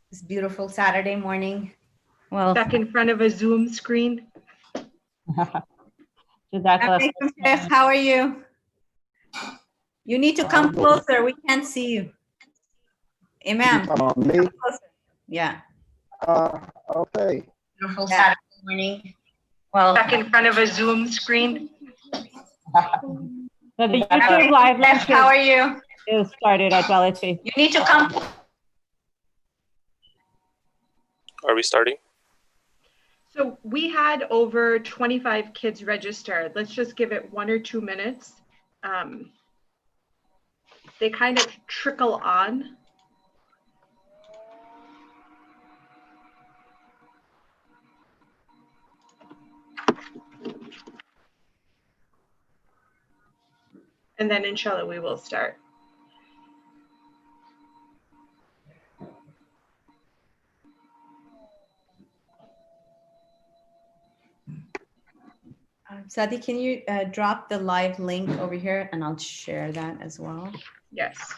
This beautiful Saturday morning. Well, Back in front of a Zoom screen. Alaikum, Sheikh, how are you? You need to come closer. We can't see you. Imam. Me? Yeah. Okay. Beautiful Saturday morning. Well, back in front of a Zoom screen. So the YouTube live link how are you? is started as well. Let's see. You need to come. Are we starting? So we had over 25 kids registered. Let's just give it 1 or 2 minutes. They kind of trickle on. And then inshallah, we will start. Sadi, can you drop the live link over here and I'll share that as well? Yes.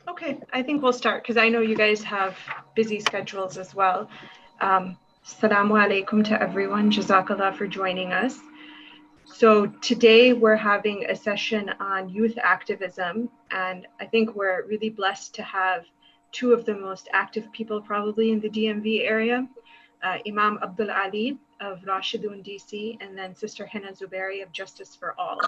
Okay, I think we'll start because I know you guys have busy schedules as well. Assalamu alaikum to everyone. Jazakallah for joining us. So today we're having a session on youth activism, and I think we're really blessed to have two of the most active people probably in the DMV area, Imam Abdul Ali of Rashidun DC, and then Sister Hina Zuberi of Justice for All.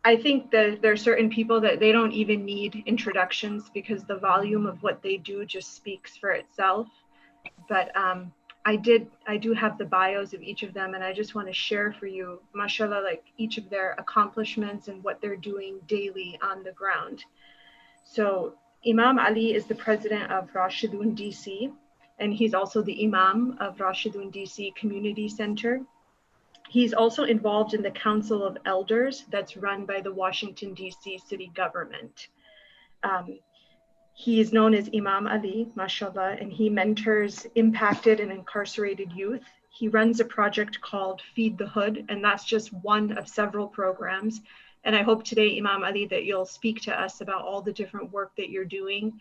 I think that there are certain people that they don't even need introductions because the volume of what they do just speaks for itself. But I do have the bios of each of them, and I just want to share for you, mashallah, like each of their accomplishments and what they're doing daily on the ground. So Imam Ali is the president of Rashidun DC, and he's also the Imam of Rashidun DC Community Center. He's also involved in the Council of Elders that's run by the Washington, D.C. city government. He is known as Imam Ali, mashallah, and he mentors impacted and incarcerated youth. He runs a project called Feed the Hood, and that's just one of several programs. And I hope today, Imam Ali, that you'll speak to us about all the different work that you're doing,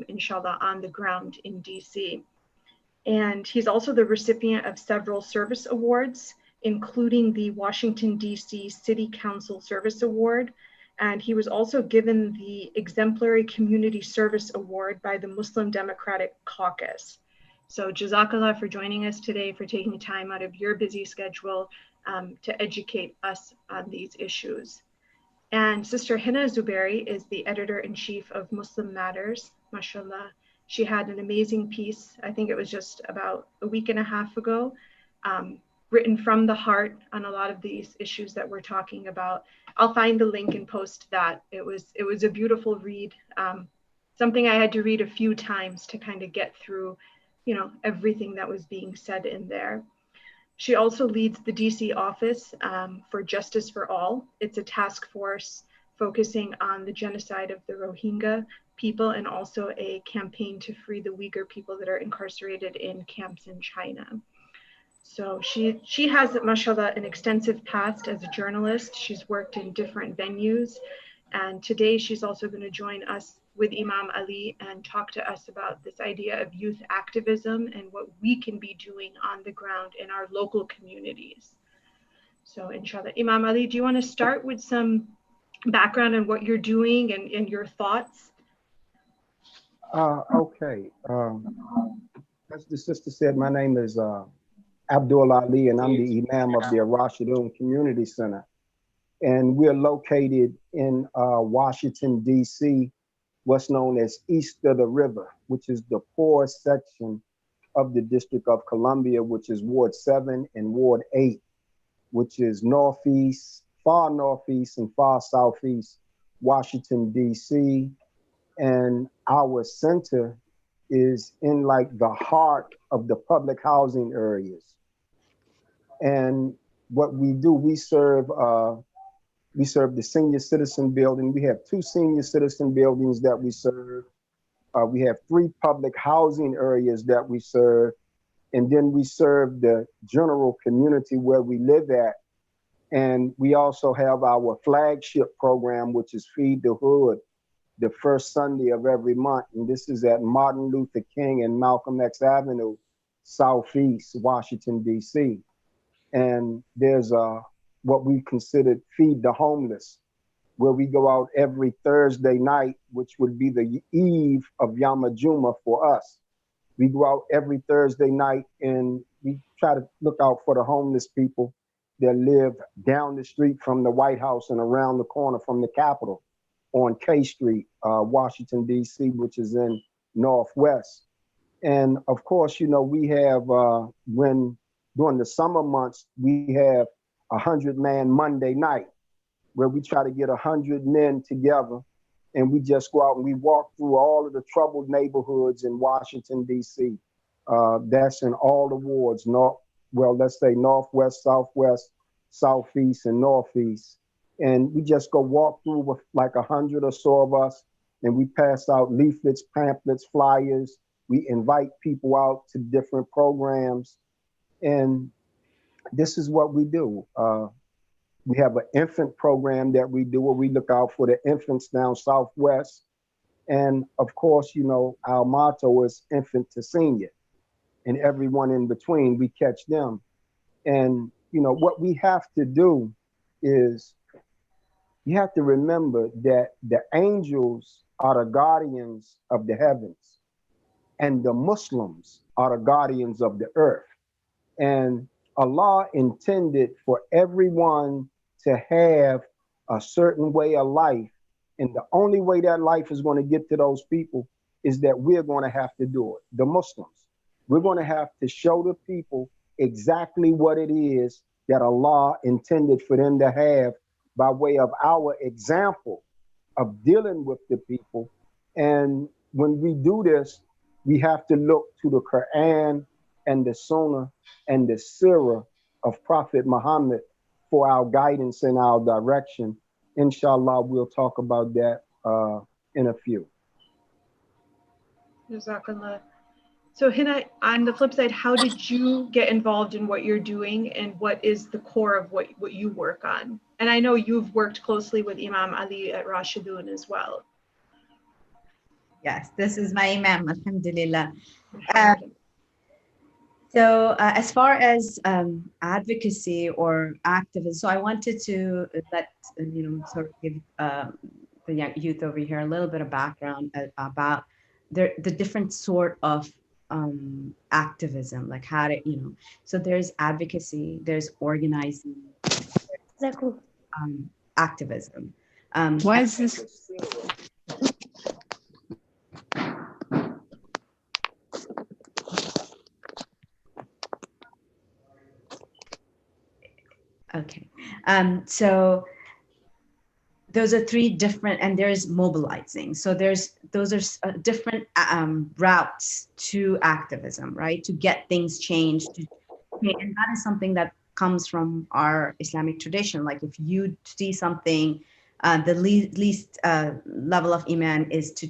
inshallah, on the ground in D.C. And he's also the recipient of several service awards, including the Washington, D.C. City Council Service Award. And he was also given the Exemplary Community Service Award by the Muslim Democratic Caucus. So Jazakallah for joining us today, for taking time out of your busy schedule to educate us on these issues. And Sister Hina Zuberi is the editor-in-chief of Muslim Matters, mashallah. She had an amazing piece, I think it was just about a week and a half ago, written from the heart on a lot of these issues that we're talking about. I'll find the link and post that. It was a beautiful read, something I had to read a few times to kind of get through, everything that was being said in there. She also leads the DC office for Justice for All. It's a task force focusing on the genocide of the Rohingya people and also a campaign to free the Uyghur people that are incarcerated in camps in China. So she has, mashallah, an extensive past as a journalist. She's worked in different venues. And today she's also going to join us with Imam Ali and talk to us about this idea of youth activism and what we can be doing on the ground in our local communities. So inshallah, Imam Ali, do you want to start with some background on what you're doing and your thoughts? Okay. As the sister said, my name is Abdul Ali, and I'm the Imam of the Rashidun Community Center. And we're located in Washington, D.C., what's known as east of the river, which is the poor section of the District of Columbia, which is Ward 7 and Ward 8. which is northeast, far northeast and far southeast Washington, D.C. And our center is in like the heart of the public housing areas. And what we do, we serve the senior citizen building. We have 2 senior citizen buildings that we serve. We have 3 public housing areas that we serve. And then we serve the general community where we live at. And we also have our flagship program, which is Feed the Hood, the first Sunday of every month. And this is at Martin Luther King and Malcolm X Avenue, Southeast Washington, D.C. And there's what we consider Feed the Homeless, where we go out every Thursday night, which would be the eve of Yom Juma for us. We go out every Thursday night and we try to look out for the homeless people that live down the street from the White House and around the corner from the Capitol on K Street, Washington, D.C., which is in Northwest. And of course, you know, we have, during the summer months, we have 100-man Monday night, where we try to get 100 men together and we just go out and we walk through all of the troubled neighborhoods in Washington, D.C. That's in all the wards, let's say Northwest, Southwest, Southeast, and Northeast. And we just go walk through with like 100 or so of us, and we pass out leaflets, pamphlets, flyers. We invite people out to different programs. And this is what we do. We have an infant program that we do where we look out for the infants down Southwest. And of course, you know, our motto is infant to senior, and everyone in between, we catch them. And, you know, what we have to do is you have to remember that the angels are the guardians of the heavens and the Muslims are the guardians of the earth. And Allah intended for everyone to have a certain way of life. And the only way that life is going to get to those people is that we're going to have to do it, the Muslims. We're going to have to show the people exactly what it is that Allah intended for them to have by way of our example of dealing with the people. And when we do this, we have to look to the Quran and the Sunnah and the Sirah of Prophet Muhammad for our guidance and our direction. Inshallah, we'll talk about that in a few. Jazakallah. So Hina, on the flip side, how did you get involved in what you're doing and what is the core of what you work on? And I know you've worked closely with Imam Ali at Rashidun as well. Yes, this is my Imam, Alhamdulillah. So as far as advocacy or activism, so I wanted to let, sort of give the young youth over here a little bit of background about the different sort of activism, like how to, so there's advocacy, there's organizing, there's, activism. Why is this? Okay, so those are 3 different, and there's mobilizing. So those are different routes to activism, right? To get things changed. And that is something that comes from our Islamic tradition. Like if you see something, the least level of iman is to,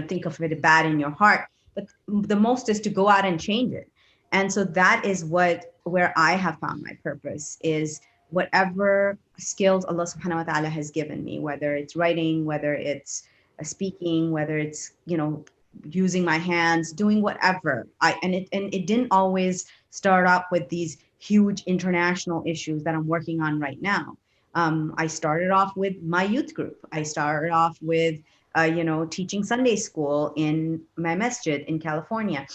think of it bad in your heart, but the most is to go out and change it. And so that is where I have found my purpose, is whatever skills Allah subhanahu wa ta'ala has given me, whether it's writing, whether it's speaking, whether it's, using my hands, doing whatever. And it didn't always start out with these huge international issues that I'm working on right now. I started off with my youth group. I started off with, teaching Sunday school in my masjid in California,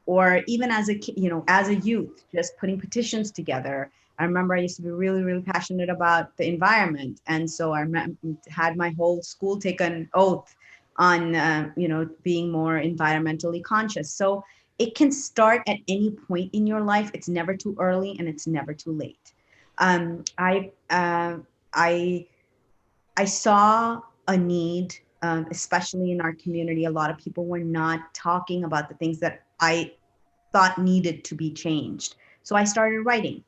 or even as a youth, just putting petitions together. I remember I used to be really, really passionate about the environment. And so I had my whole school take an oath on, being more environmentally conscious. So it can start at any point in your life. It's never too early and it's never too late. I I I saw a need, especially in our community. A lot of people were not talking about the things that I thought needed to be changed. So I started writing.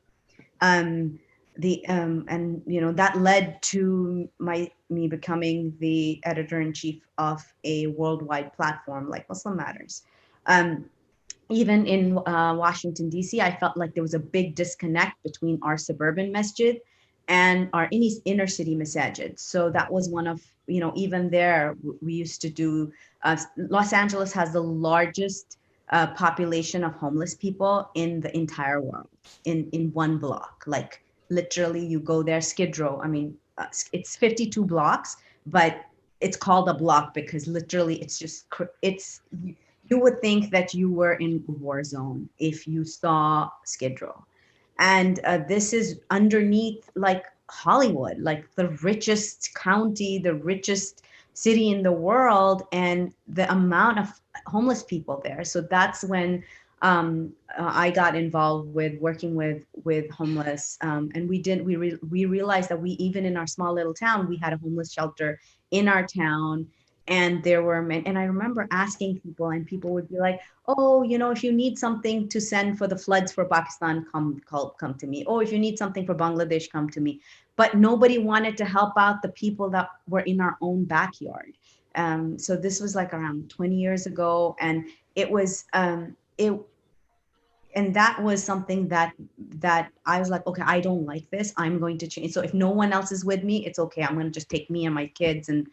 Um, and that led to me becoming the editor in chief of a worldwide platform like Muslim Matters. Um, Even in Washington, D.C., I felt like there was a big disconnect between our suburban masjid and our inner city masajid. So that was one of, even there, we used to do, Los Angeles has the largest population of homeless people in the entire world in one block. Like literally, you go there, Skid Row. I mean, it's 52 blocks, but it's called a block because literally it's you would think that you were in a war zone if you saw Skid Row. And this is underneath like Hollywood, like the richest county, the richest city in the world, and the amount of homeless people there. So that's when I got involved with working with homeless, and we realized that we, even in our small little town, we had a homeless shelter in our town, and there were men. And I remember asking people, and people would be like, oh, if you need something to send for the floods for Pakistan, come to me. Oh, if you need something for Bangladesh, come to me. But nobody wanted to help out the people that were in our own backyard. So this was like around 20 years ago, and it was it and that was something that I was like, okay, I don't like this. I'm going to change. So if no one else is with me, it's okay. I'm going to just take me and my kids and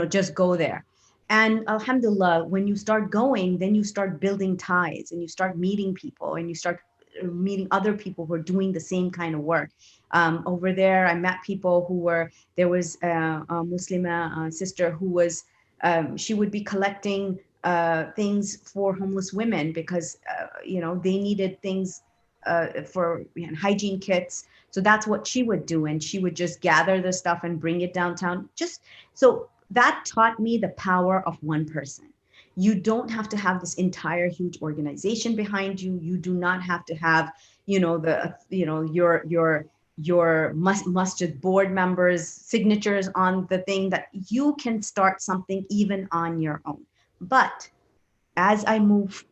just go there. And alhamdulillah, when you start going, then you start building ties and you start meeting people and you start meeting other people who are doing the same kind of work. Over there, I met people there was a Muslima sister who was, she would be collecting things for homeless women because they needed things for hygiene kits. So that's what she would do, and she would just gather the stuff and bring it downtown. Just so that taught me the power of one person. You don't have to have this entire huge organization behind you. You do not have to have your masjid board members signatures on the thing. That you can start something even on your own. But as I move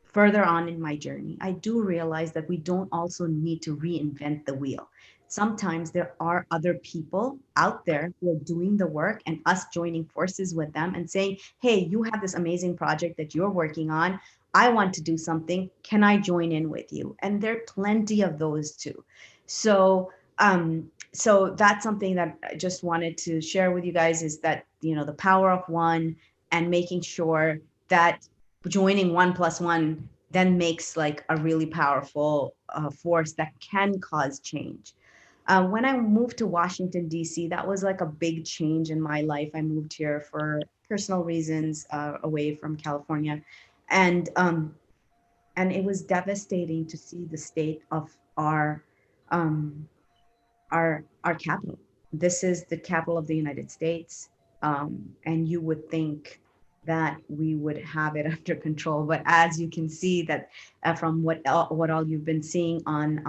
further on in my journey, I do realize that we don't also need to reinvent the wheel. Sometimes there are other people out there who are doing the work, and us joining forces with them and saying, hey, you have this amazing project that you're working on. I want to do something. Can I join in with you? And there are plenty of those too. So that's something that I just wanted to share with you guys, is that, the power of one, and making sure that joining 1+1 then makes like a really powerful force that can cause change. When I moved to Washington, D.C., that was like a big change in my life. I moved here for personal reasons, away from California. And it was devastating to see the state of um, our capital. This is the capital of the United States, and you would think that we would have it under control, but as you can see that from what all you've been seeing on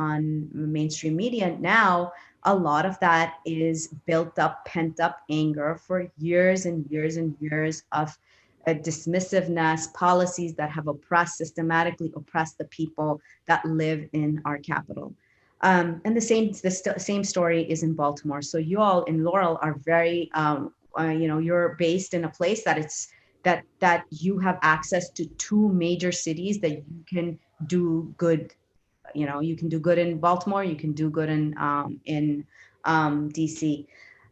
mainstream media now, a lot of that is built up, pent up anger for years and years and years of dismissiveness, policies that have systematically oppressed the people that live in our capital. And the same story is in Baltimore. So you all in Laurel are very, you're based in a place that you have access to two major cities that you can do good. You can do good in Baltimore. You can do good in DC.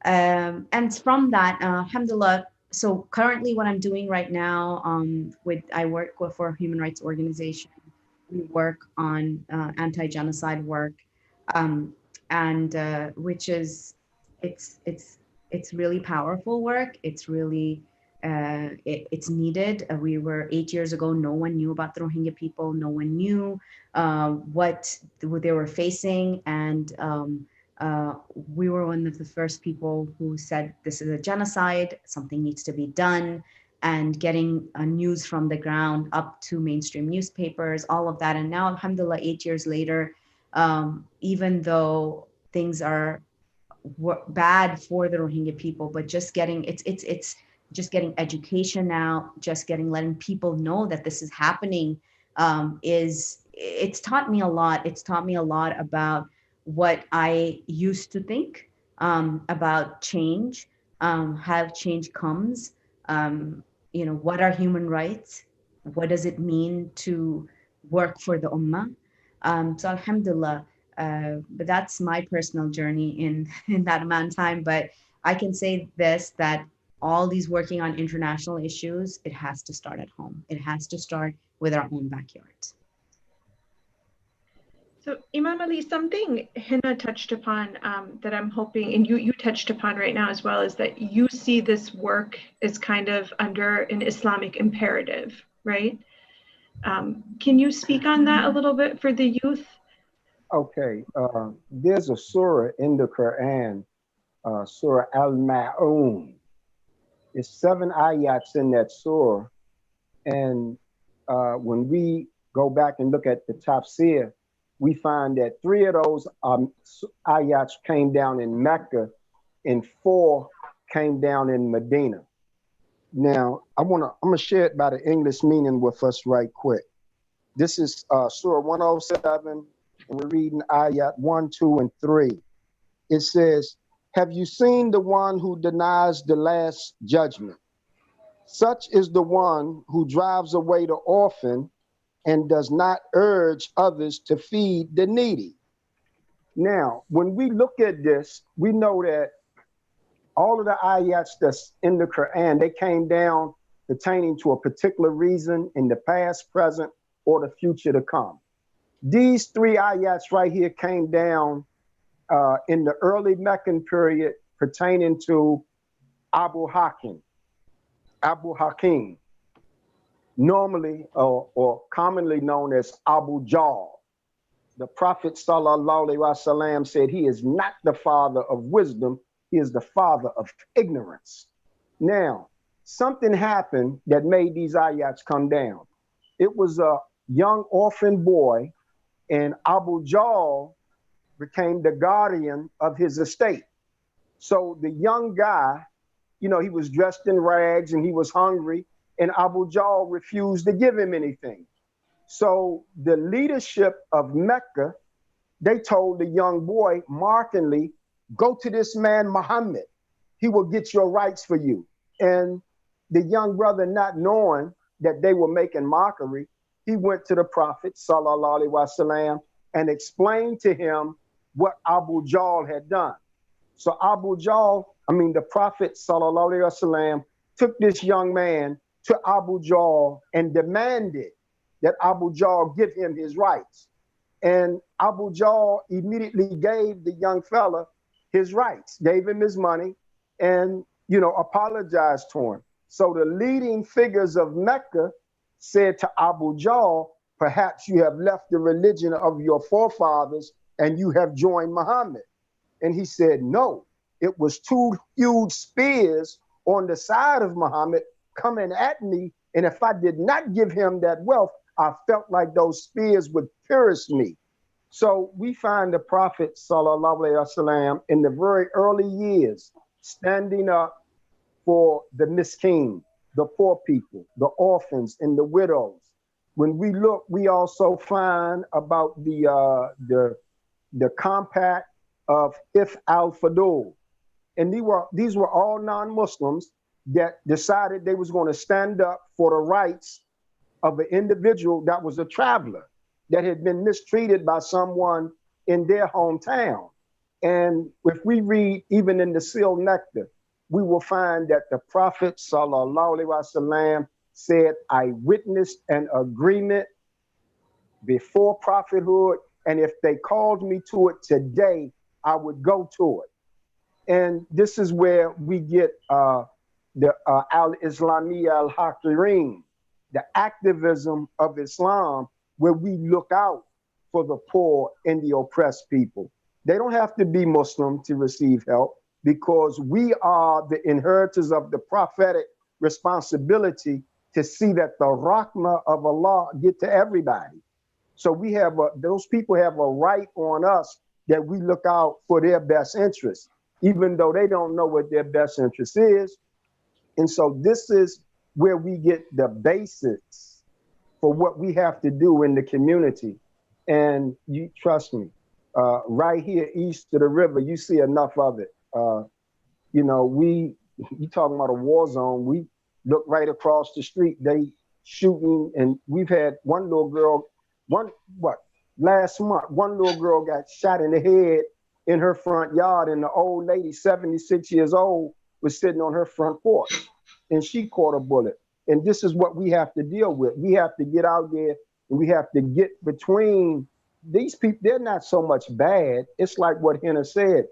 And from that, alhamdulillah. So currently, what I'm doing right now, I work for a human rights organization. We work on anti-genocide work, um, and which is it's really powerful work. It's really it's needed. We were 8 years ago. No one knew about the Rohingya people. No one knew what they were facing, and we were one of the first people who said this is a genocide. Something needs to be done, and getting news from the ground up to mainstream newspapers, all of that. And now, alhamdulillah, 8 years later, even though things are bad for the Rohingya people, but just getting it's just getting education now, just letting people know that this is happening, it's taught me a lot. It's taught me a lot about what I used to think about change, how change comes, what are human rights, what does it mean to work for the ummah. So alhamdulillah, but that's my personal journey in in that amount of time. But I can say this, that all these working on international issues, it has to start at home. It has to start with our own backyards. So Imam Ali, something Hina touched upon that I'm hoping, and you touched upon right now as well, is that you see this work as kind of under an Islamic imperative, right? Can you speak on that a little bit for the youth? Okay, there's a surah in the Quran, Surah Al-Ma'un. It's 7 ayats in that surah. And when we go back and look at the tafsir, we find that 3 of those ayats came down in Mecca and 4 came down in Medina. Now, I'm gonna share it by the English meaning with us right quick. This is Surah 107, and we're reading ayat 1, 2, and 3. It says, "Have you seen the one who denies the last judgment? Such is the one who drives away the orphan and does not urge others to feed the needy." Now, when we look at this, we know that all of the ayats that's in the Quran, they came down pertaining to a particular reason in the past, present, or the future to come. These 3 ayats right here came down in the early Meccan period pertaining to Abu Hakim, normally or commonly known as Abu Jahl. The Prophet sallallahu alaihi wasallam said he is not the father of wisdom, he is the father of ignorance. Now, something happened that made these ayats come down. It was a young orphan boy, and Abu Jahl became the guardian of his estate. So the young guy, he was dressed in rags and he was hungry, and Abu Jahl refused to give him anything. So the leadership of Mecca, they told the young boy mockingly, "Go to this man Muhammad. He will get your rights for you." And the young brother, not knowing that they were making mockery, he went to the Prophet sallallahu alaihi wasallam and explained to him what Abu Jahl had done. So the Prophet sallallahu alaihi wasallam took this young man to Abu Jahl and demanded that Abu Jahl give him his rights. And Abu Jahl immediately gave the young fella his rights, gave him his money, and apologized to him. So the leading figures of Mecca said to Abu Jahl, "Perhaps you have left the religion of your forefathers and you have joined Muhammad." And he said, "No, it was 2 huge spears on the side of Muhammad coming at me, and if I did not give him that wealth, I felt like those spears would pierce me." So we find the Prophet sallallahu alaihi wasallam in the very early years standing up for the miskin, the poor people, the orphans, and the widows. When we look, we also find about the compact of If al-Fadul. And these were all non-Muslims that decided they was going to stand up for the rights of an individual that was a traveler, that had been mistreated by someone in their hometown. And if we read even in the Seal Nectar, we will find that the Prophet sallallahu alaihi wasallam said, "I witnessed an agreement before prophethood, and if they called me to it today, I would go to it." And this is where we get the al-Islamiyya al-Haqirin, the activism of Islam, where we look out for the poor and the oppressed people. They don't have to be Muslim to receive help, because we are the inheritors of the prophetic responsibility to see that the rahmah of Allah get to everybody. So we have those people have a right on us that we look out for their best interest, even though they don't know what their best interest is. And so this is where we get the basics for what we have to do in the community. And you trust me, right here east of the river, you see enough of it. You know, you talking about a war zone. We look right across the street, they shooting, and we've had one little girl, last month, one little girl got shot in the head in her front yard, and the old lady, 76 years old, was sitting on her front porch, and she caught a bullet. And this is what we have to deal with. We have to get out there and we have to get between these people. They're not so much bad. It's like what Henna said.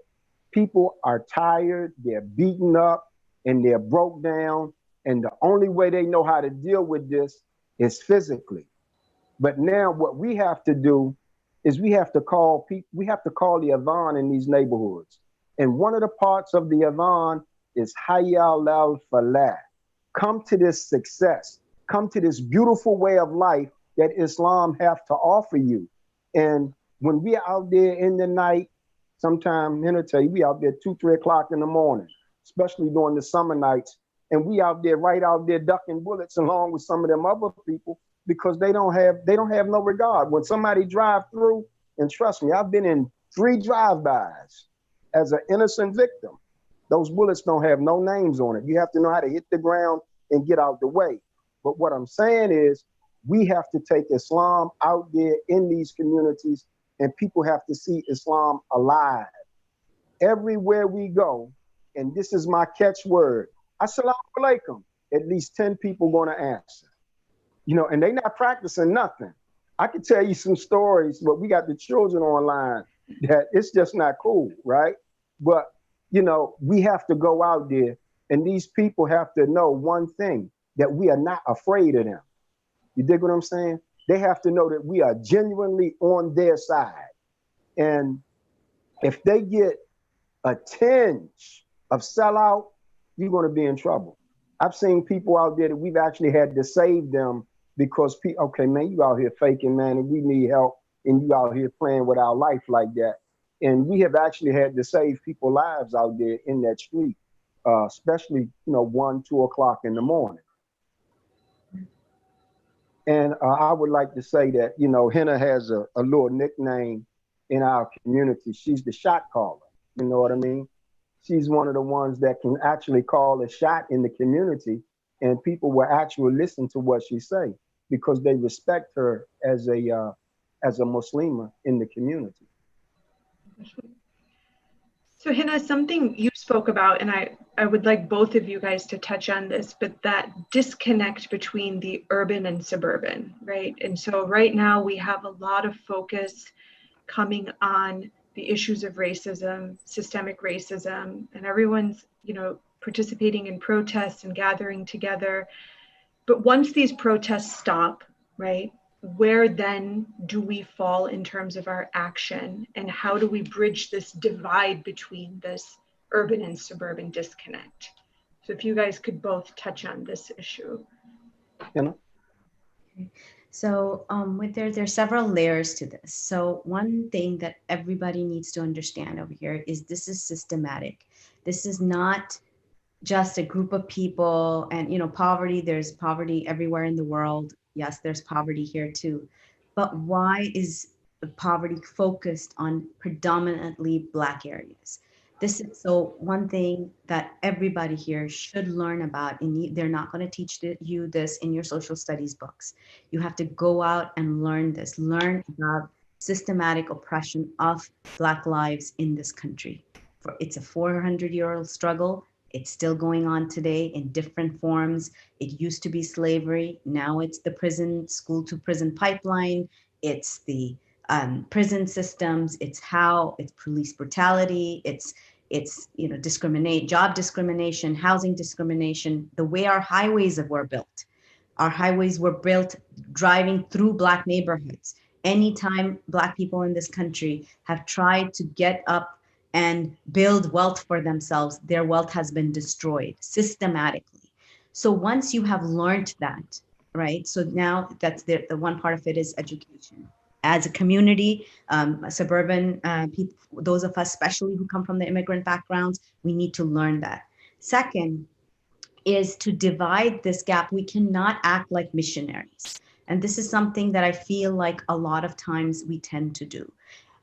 People are tired, they're beaten up, and they're broke down. And the only way they know how to deal with this is physically. But now what we have to do is we have to call people, we have to call the Adhan in these neighborhoods. And one of the parts of the Adhan is Hayya al Falah. Come to this success. Come to this beautiful way of life that Islam have to offer you. And when we are out there in the night, sometime, Henna tell you, we out there 2, 3 o'clock in the morning, especially during the summer nights. And we out there, right out there ducking bullets along with some of them other people because they don't have no regard. When somebody drive through, and trust me, I've been in 3 drive-bys as an innocent victim. Those bullets don't have no names on it. You have to know how to hit the ground and get out the way. But what I'm saying is we have to take Islam out there in these communities, and people have to see Islam alive. Everywhere we go, and this is my catchword, Assalamu alaikum, at least 10 people gonna answer. You know, and they not practicing nothing. I could tell you some stories, but we got the children online that it's just not cool, right? But you know, we have to go out there, and these people have to know one thing, that we are not afraid of them. You dig what I'm saying? They have to know that we are genuinely on their side. And if they get a tinge of sellout, you're going to be in trouble. I've seen people out there that we've actually had to save them because, okay, man, you out here faking, man, and we need help, and you out here playing with our life like that. And we have actually had to save people's lives out there in that street, especially, you know, 1, 2 o'clock in the morning. And I would like to say that, you know, Henna has a little nickname in our community. She's the shot caller. You know what I mean? She's one of the ones that can actually call a shot in the community, and people will actually listen to what she say because they respect her as a Muslima in the community. So Henna, something you spoke about, and I would like both of you guys to touch on this, but that disconnect between the urban and suburban, right? And so right now we have a lot of focus coming on the issues of racism, systemic racism, and everyone's, you know, participating in protests and gathering together. But once these protests stop, right, where then do we fall in terms of our action, and how do we bridge this divide between this urban and suburban disconnect? So if you guys could both touch on this issue. You know? So there's several layers to this. So one thing that everybody needs to understand over here is this is systematic. This is not just a group of people, and, you know, poverty, there's poverty everywhere in the world. Yes, there's poverty here too. But why is the poverty focused on predominantly Black areas? This is so one thing that everybody here should learn about, and they're not going to teach you this in your social studies books. You have to go out and learn this, learn about systematic oppression of Black lives in this country. It's a 400-year-old struggle. It's still going on today in different forms. It used to be slavery. Now it's the prison, school to prison pipeline. It's the prison systems. It's police brutality. It's you know, job discrimination, housing discrimination, the way our highways were built. Our highways were built driving through Black neighborhoods. Anytime Black people in this country have tried to get up and build wealth for themselves, their wealth has been destroyed systematically. So once you have learned that, right? So now that's the one part of it is education. as a community, suburban people, those of us especially who come from the immigrant backgrounds, we need to learn that. Second is to divide this gap. We cannot act like missionaries. And this is something that I feel like a lot of times we tend to do.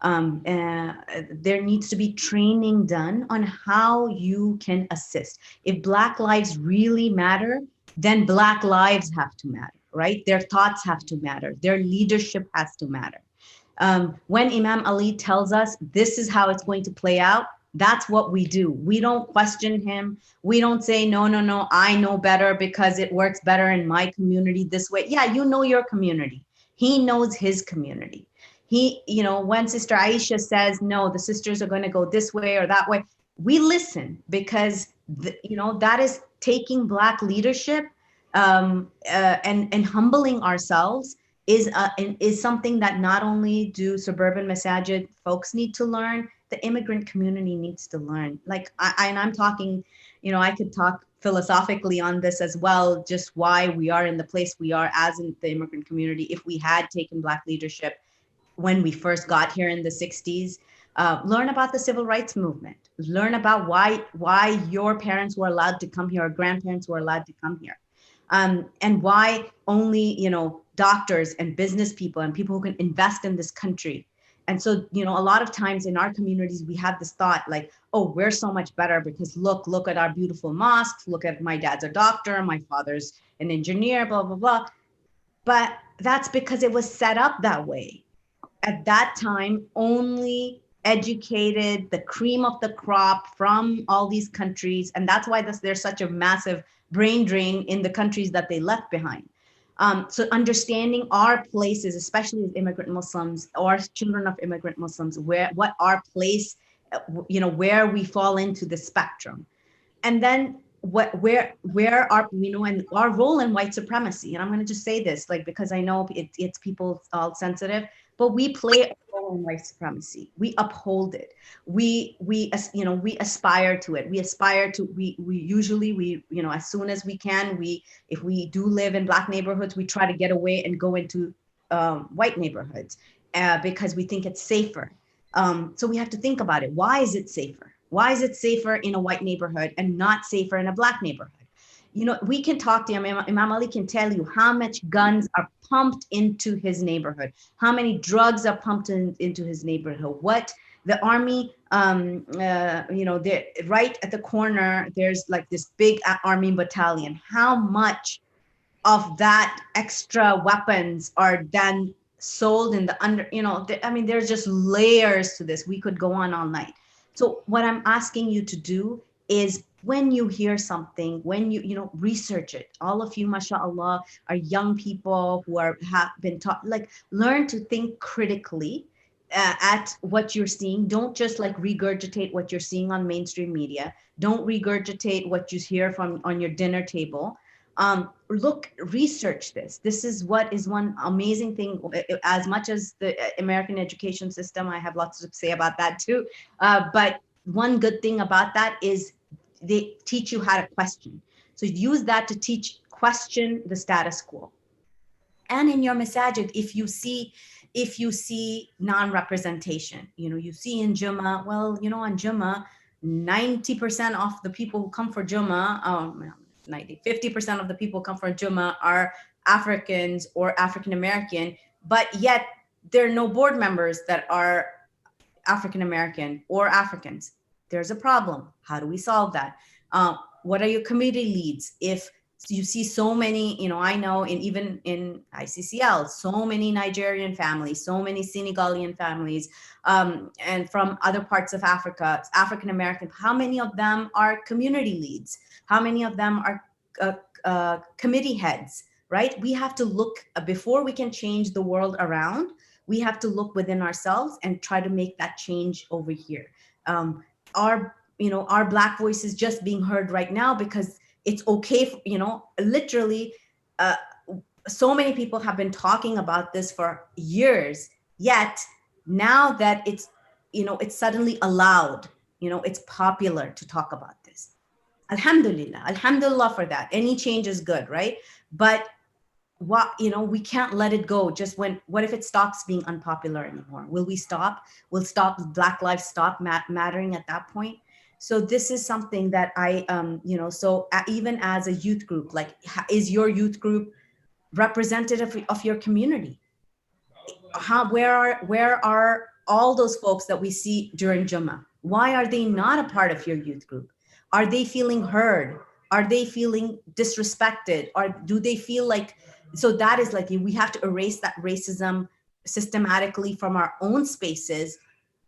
There needs to be training done on how you can assist. If Black lives really matter, then Black lives have to matter, right? Their thoughts have to matter. Their leadership has to matter. When Imam Ali tells us this is how it's going to play out, that's what we do. We don't question him. We don't say, no, no, no, I know better because it works better in my community this way. Yeah, you know your community. He knows his community. He, you know, when Sister Aisha says, no, the sisters are going to go this way or that way, we listen because, you know, that is taking Black leadership and humbling ourselves is something that not only do suburban masajid folks need to learn, the immigrant community needs to learn. Like, and I'm talking, you know, I could talk philosophically on this as well, just why we are in the place we are as in the immigrant community. If we had taken Black leadership when we first got here in the 60s, learn about the civil rights movement, learn about why your parents were allowed to come here or grandparents were allowed to come here. And why only, you know, doctors and business people and people who can invest in this country. And so, you know, a lot of times in our communities, we have this thought like, oh, we're so much better because look at our beautiful mosques. Look at my dad's a doctor, my father's an engineer, blah, blah, blah. But that's because it was set up that way. At that time, only educated, the cream of the crop from all these countries. And that's why there's such a massive brain drain in the countries that they left behind. So understanding our places, especially as immigrant Muslims or children of immigrant Muslims, what our place, you know, where we fall into the spectrum. And then where are, you know, and our role in white supremacy. And I'm going to just say this, like, because I know it's people all sensitive, but we play a role in white supremacy. We uphold it. You know, we aspire to it. We aspire to, we usually, you know, as soon as we can, if we do live in Black neighborhoods, we try to get away and go into white neighborhoods because we think it's safer. So we have to think about it. Why is it safer? Why is it safer in a white neighborhood and not safer in a Black neighborhood? You know, we can talk to Imam Ali can tell you how much guns are pumped into his neighborhood, how many drugs are pumped into his neighborhood, what the army, you know, right at the corner, there's like this big army battalion. How much of that extra weapons are then sold in the under, you know, I mean, there's just layers to this. We could go on all night. So what I'm asking you to do is when you hear something, when you know, research it. All of you, mashallah, are young people who have been taught, like, learn to think critically at what you're seeing. Don't just like regurgitate what you're seeing on mainstream media. Don't regurgitate what you hear from on your dinner table. Research this. This is what is one amazing thing. As much as the American education system, I have lots to say about that too. But one good thing about that is they teach you how to question. So use that to question the status quo. And in your masajid, if you see non-representation, you know, you see in Jummah, well, you know, on Jummah, 90% of the people who come for Jummah, 50% of the people come for Jummah are Africans or African American, but yet there are no board members that are African American or Africans. There's a problem. How do we solve that? What are your committee leads? If you see so many, you know, I know even in ICCL, so many Nigerian families, so many Senegalese families, and from other parts of Africa, African American, how many of them are community leads? How many of them are committee heads, right? We have to look, before we can change the world around, we have to look within ourselves and try to make that change over here. Our Black voice is just being heard right now because it's okay, you know, literally, so many people have been talking about this for years, yet now that it's, you know, it's suddenly allowed, you know, it's popular to talk about this. Alhamdulillah for that. Any change is good, right? But what, you know, we can't let it go. Just what if it stops being unpopular anymore? Will we stop? Will Black lives stop mattering at that point? So this is something that I, you know, so even as a youth group, like, is your youth group representative of your community? Where are all those folks that we see during Jummah? Why are they not a part of your youth group? Are they feeling heard? Are they feeling disrespected? Or do they feel like, so that is like, we have to erase that racism systematically from our own spaces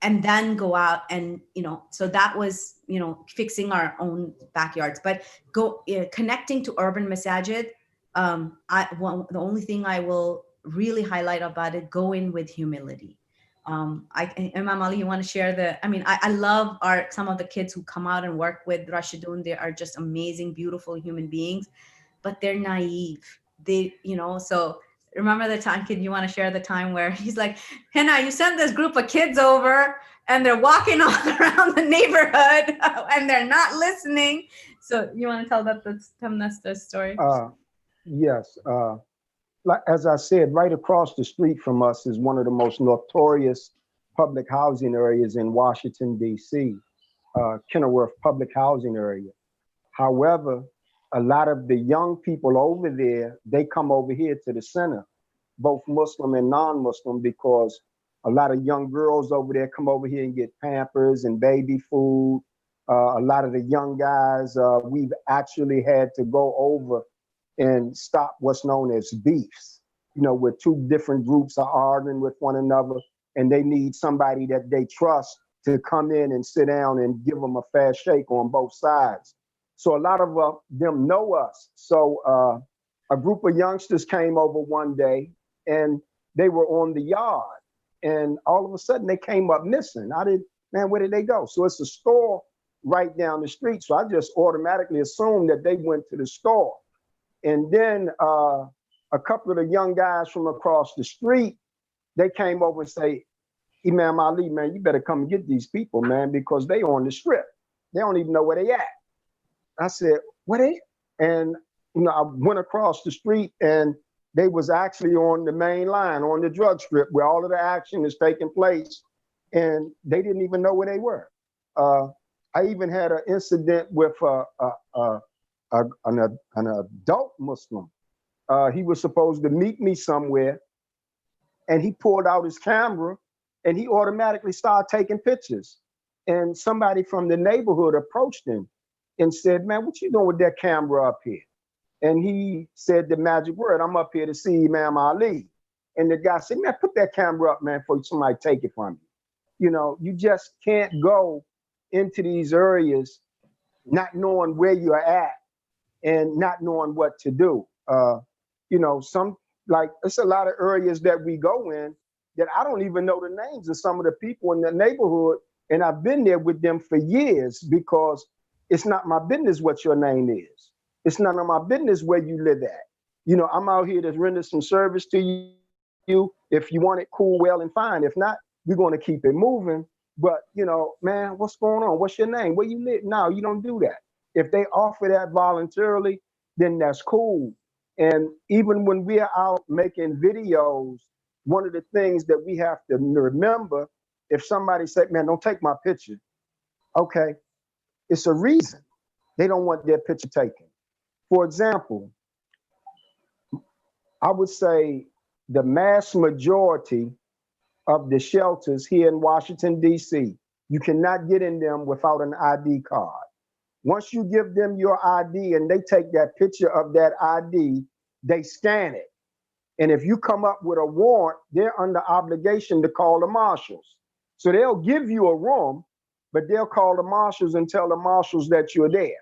and then go out and, you know, so that was, you know, fixing our own backyards. But connecting to urban masajid, the only thing I will really highlight about it, go in with humility. Imam Ali, you want to share I love some of the kids who come out and work with Rashidun. They are just amazing, beautiful human beings, but they're naive. They, you know, so remember the time, kid, you want to share the time where he's like, Henna, you sent this group of kids over and they're walking all around the neighborhood and they're not listening. So you want to tell the story? Yes. Like, as I said, right across the street from us is one of the most notorious public housing areas in Washington, D.C., Kenilworth Public Housing Area. However, a lot of the young people over there, they come over here to the center, both Muslim and non-Muslim, because a lot of young girls over there come over here and get Pampers and baby food. A lot of the young guys, we've actually had to go over and stop what's known as beefs, you know, where two different groups are arguing with one another and they need somebody that they trust to come in and sit down and give them a fair shake on both sides. So a lot of them know us. So a group of youngsters came over one day and they were on the yard and all of a sudden they came up missing. Where did they go? So it's a store right down the street. So I just automatically assumed that they went to the store. And then a couple of the young guys from across the street, they came over and say, Imam Ali, man, you better come and get these people, man, because they on the strip. They don't even know where they at. I said, where they? And you know, I went across the street and they was actually on the main line, on the drug strip where all of the action is taking place. And they didn't even know where they were. I even had an incident with an adult Muslim. He was supposed to meet me somewhere and he pulled out his camera and he automatically started taking pictures. And somebody from the neighborhood approached him and said, man, what you doing with that camera up here? And he said the magic word, I'm up here to see Imam Ali. And the guy said, man, put that camera up, man, before somebody take it from you. You know, you just can't go into these areas not knowing where you're at and not knowing what to do. You know, it's a lot of areas that we go in that I don't even know the names of some of the people in the neighborhood. And I've been there with them for years because it's not my business what your name is. It's none of my business where you live at. You know, I'm out here to render some service to you. If you want it, cool, well, and fine. If not, we're going to keep it moving. But, you know, man, what's going on? What's your name? Where you live? No, you don't do that. If they offer that voluntarily, then that's cool. And even when we're out making videos, one of the things that we have to remember, if somebody said, man, don't take my picture. Okay, it's a reason they don't want their picture taken. For example, I would say the mass majority of the shelters here in Washington, D.C., you cannot get in them without an ID card. Once you give them your ID and they take that picture of that ID, they scan it. And if you come up with a warrant, they're under obligation to call the marshals. So they'll give you a room, but they'll call the marshals and tell the marshals that you're there.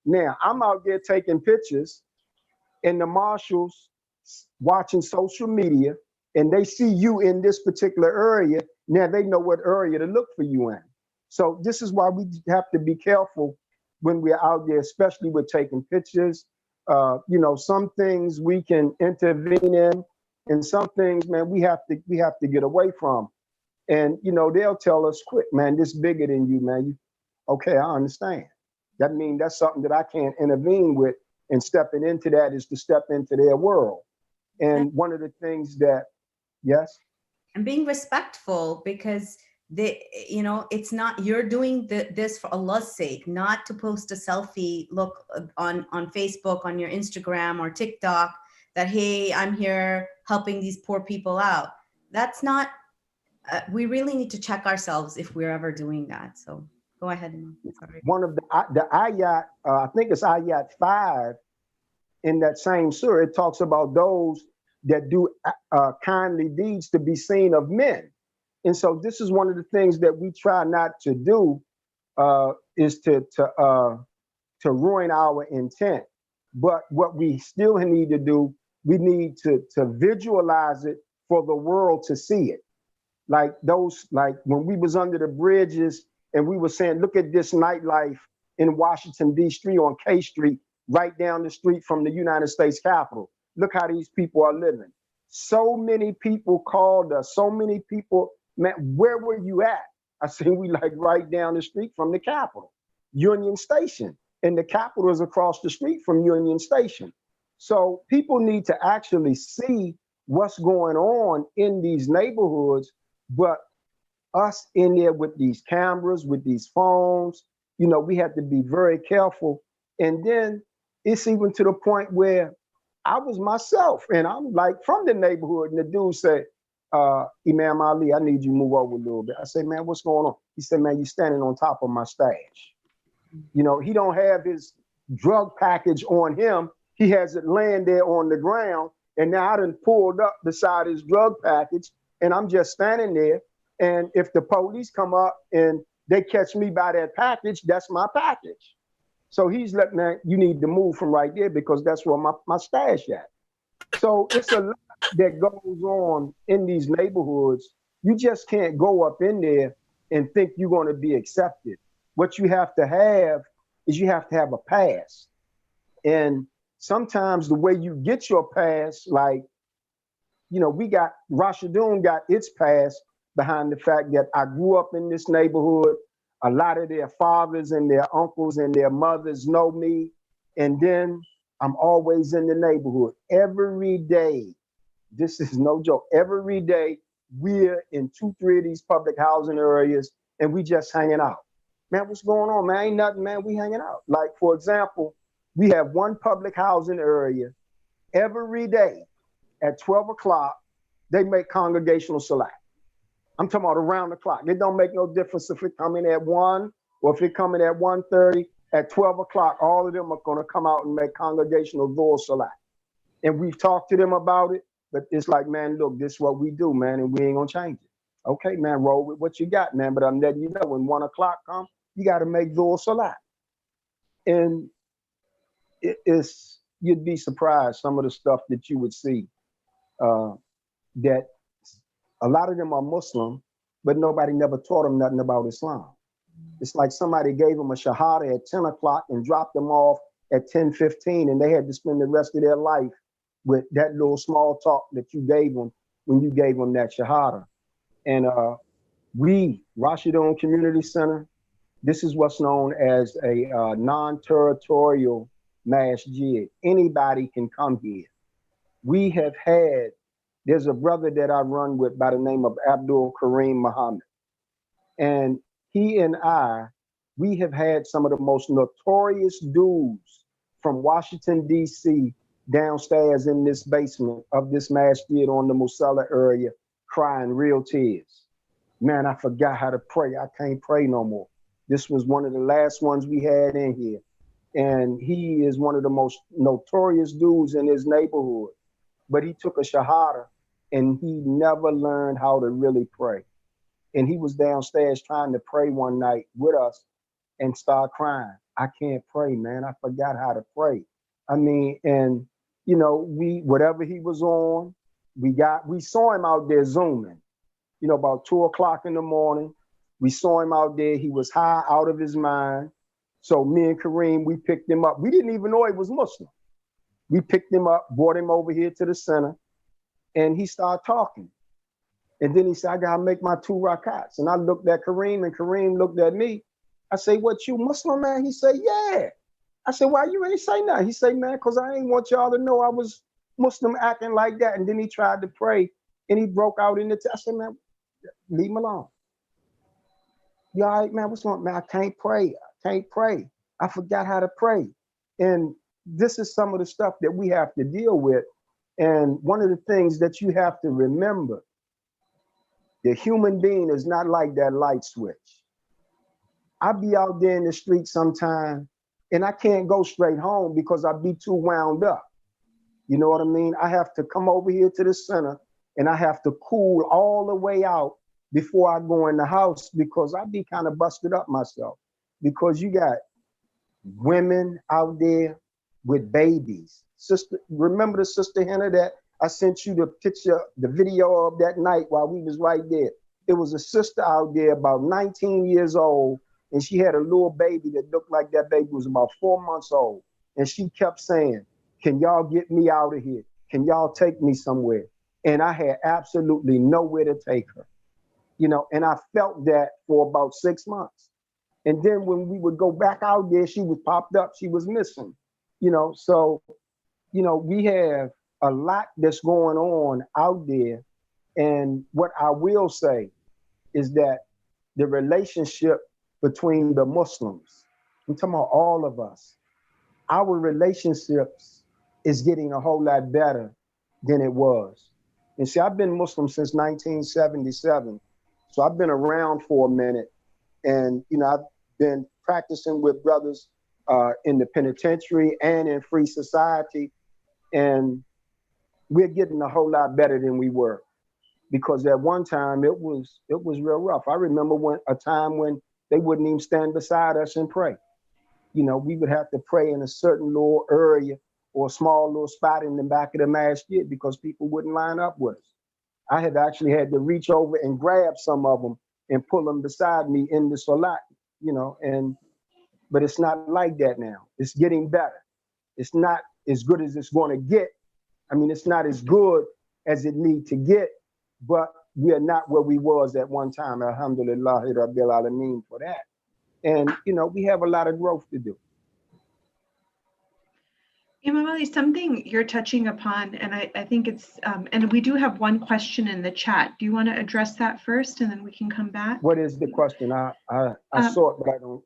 Now, I'm out there taking pictures and the marshals watching social media and they see you in this particular area. Now they know what area to look for you in. So this is why we have to be careful when we're out there, especially with taking pictures. You know, some things we can intervene in, and some things, man, we have to get away from. And you know, they'll tell us, quick, man, this bigger than you, man. Okay, I understand. That means that's something that I can't intervene with, and stepping into that is to step into their world. And one of the things that, yes? And being respectful, because it's not, you're doing this for Allah's sake, not to post a selfie look on Facebook, on your Instagram or TikTok, that, hey, I'm here helping these poor people out. That's not, we really need to check ourselves if we're ever doing that. So go ahead. Sorry. One of the ayat, I think it's ayat 5 in that same surah, it talks about those that do kindly deeds to be seen of men. And so this is one of the things that we try not to do, is to ruin our intent. But what we still need to do, we need to visualize it for the world to see it. Like when we was under the bridges and we were saying, look at this nightlife in Washington, D.C. on K Street, right down the street from the United States Capitol. Look how these people are living. So many people called us, so many people, man, where were you at? I said, we like right down the street from the Capitol, Union Station. And the Capitol is across the street from Union Station. So people need to actually see what's going on in these neighborhoods, but us in there with these cameras, with these phones, we have to be very careful. And then it's even to the point where I was myself, and I'm like from the neighborhood, and the dude said, Imam Ali, I need you to move over a little bit. I said, man, what's going on? He said, man, you're standing on top of my stash. He don't have his drug package on him. He has it laying there on the ground. And now I done pulled up beside his drug package, and I'm just standing there. And if the police come up and they catch me by that package, that's my package. So he's like, man, you need to move from right there because that's where my stash at. So it's a lot that goes on in these neighborhoods. You just can't go up in there and think you're going to be accepted. What you have to have is you have to have a pass. And sometimes the way you get your pass, like, we got, Rashidun got its pass behind the fact that I grew up in this neighborhood. A lot of their fathers and their uncles and their mothers know me. And then I'm always in the neighborhood every day. This is no joke. Every day we're in 2-3 of these public housing areas and we just hanging out. Man, what's going on, man? Ain't nothing, man. We hanging out. Like, for example, we have one public housing area every day at 12 o'clock, they make congregational salat. I'm talking about around the clock. It don't make no difference if it coming at 1 or if it coming at 1:30. At 12 o'clock, all of them are going to come out and make congregational Dhuhr salat. And we've talked to them about it, but it's like, man, look, this is what we do, man, and we ain't going to change it. Okay, man, roll with what you got, man. But I'm letting you know, when 1 o'clock comes, you got to make Dhuhr salat. And you'd be surprised some of the stuff that you would see, that a lot of them are Muslim, but nobody never taught them nothing about Islam. It's like somebody gave them a shahada at 10 o'clock and dropped them off at 10:15, and they had to spend the rest of their life with that little small talk that you gave them when you gave them that shahada. And we, Rashidun Community Center, this is what's known as a non-territorial masjid. Anybody can come here. We have had, there's a brother that I run with by the name of Abdul Kareem Muhammad. And he and we have had some of the most notorious dudes from Washington, D.C. downstairs in this basement of this masjid on the Musalla area crying real tears. Man, I forgot how to pray. I can't pray no more. This was one of the last ones we had in here. And he is one of the most notorious dudes in his neighborhood. But he took a shahada and he never learned how to really pray. And he was downstairs trying to pray one night with us and start crying. I can't pray, man. I forgot how to pray. I mean, and whatever he was on, we saw him out there Zooming, about 2 o'clock in the morning. We saw him out there. He was high out of his mind. So me and Kareem, we picked him up. We didn't even know he was Muslim. We picked him up, brought him over here to the center, and he started talking. And then he said, I gotta make my 2 rakats. And I looked at Kareem and Kareem looked at me. I say, what, you Muslim, man? He said, yeah. I said, why you ain't say nothing? He said, man, because I ain't want y'all to know I was Muslim acting like that. And then he tried to pray and he broke out in the I said, man, leave him alone. You all right, man? What's wrong? Man, I can't pray. I can't pray. I forgot how to pray. And this is some of the stuff that we have to deal with. And one of the things that you have to remember, the human being is not like that light switch. I be out there in the street sometime and I can't go straight home because I be too wound up. You know what I mean? I have to come over here to the center and I have to cool all the way out before I go in the house because I be kind of busted up myself because you got women out there with babies. Sister, remember the Sister Henna that I sent you the picture, the video of that night while we was right there? It was a sister out there about 19 years old and she had a little baby that looked like that baby was about 4 months old. And she kept saying, can y'all get me out of here? Can y'all take me somewhere? And I had absolutely nowhere to take her. You know, and I felt that for about 6 months. And then when we would go back out there, she was popped up, she was missing. You know, so, you know, we have a lot that's going on out there. And what I will say is that the relationship between the Muslims, I'm talking about all of us, our relationships is getting a whole lot better than it was. And see, I've been Muslim since 1977. So I've been around for a minute. And, you know, I've been practicing with brothers in the penitentiary and in free society. And we're getting a whole lot better than we were. Because at one time it was real rough. I remember a time when they wouldn't even stand beside us and pray. You know, we would have to pray in a certain little area or a small little spot in the back of the masjid because people wouldn't line up with us. I had actually had to reach over and grab some of them and pull them beside me in the salat, you know, but it's not like that now. It's getting better. It's not as good as it's going to get. I mean, it's not as good as it need to get, but we are not where we was at one time. Alhamdulillah, Rabbil Alameen for that. And, you know, we have a lot of growth to do. Imam Ali, something you're touching upon, and I think it's, and we do have one question in the chat. Do you want to address that first and then we can come back? What is the question? I saw it, but I don't,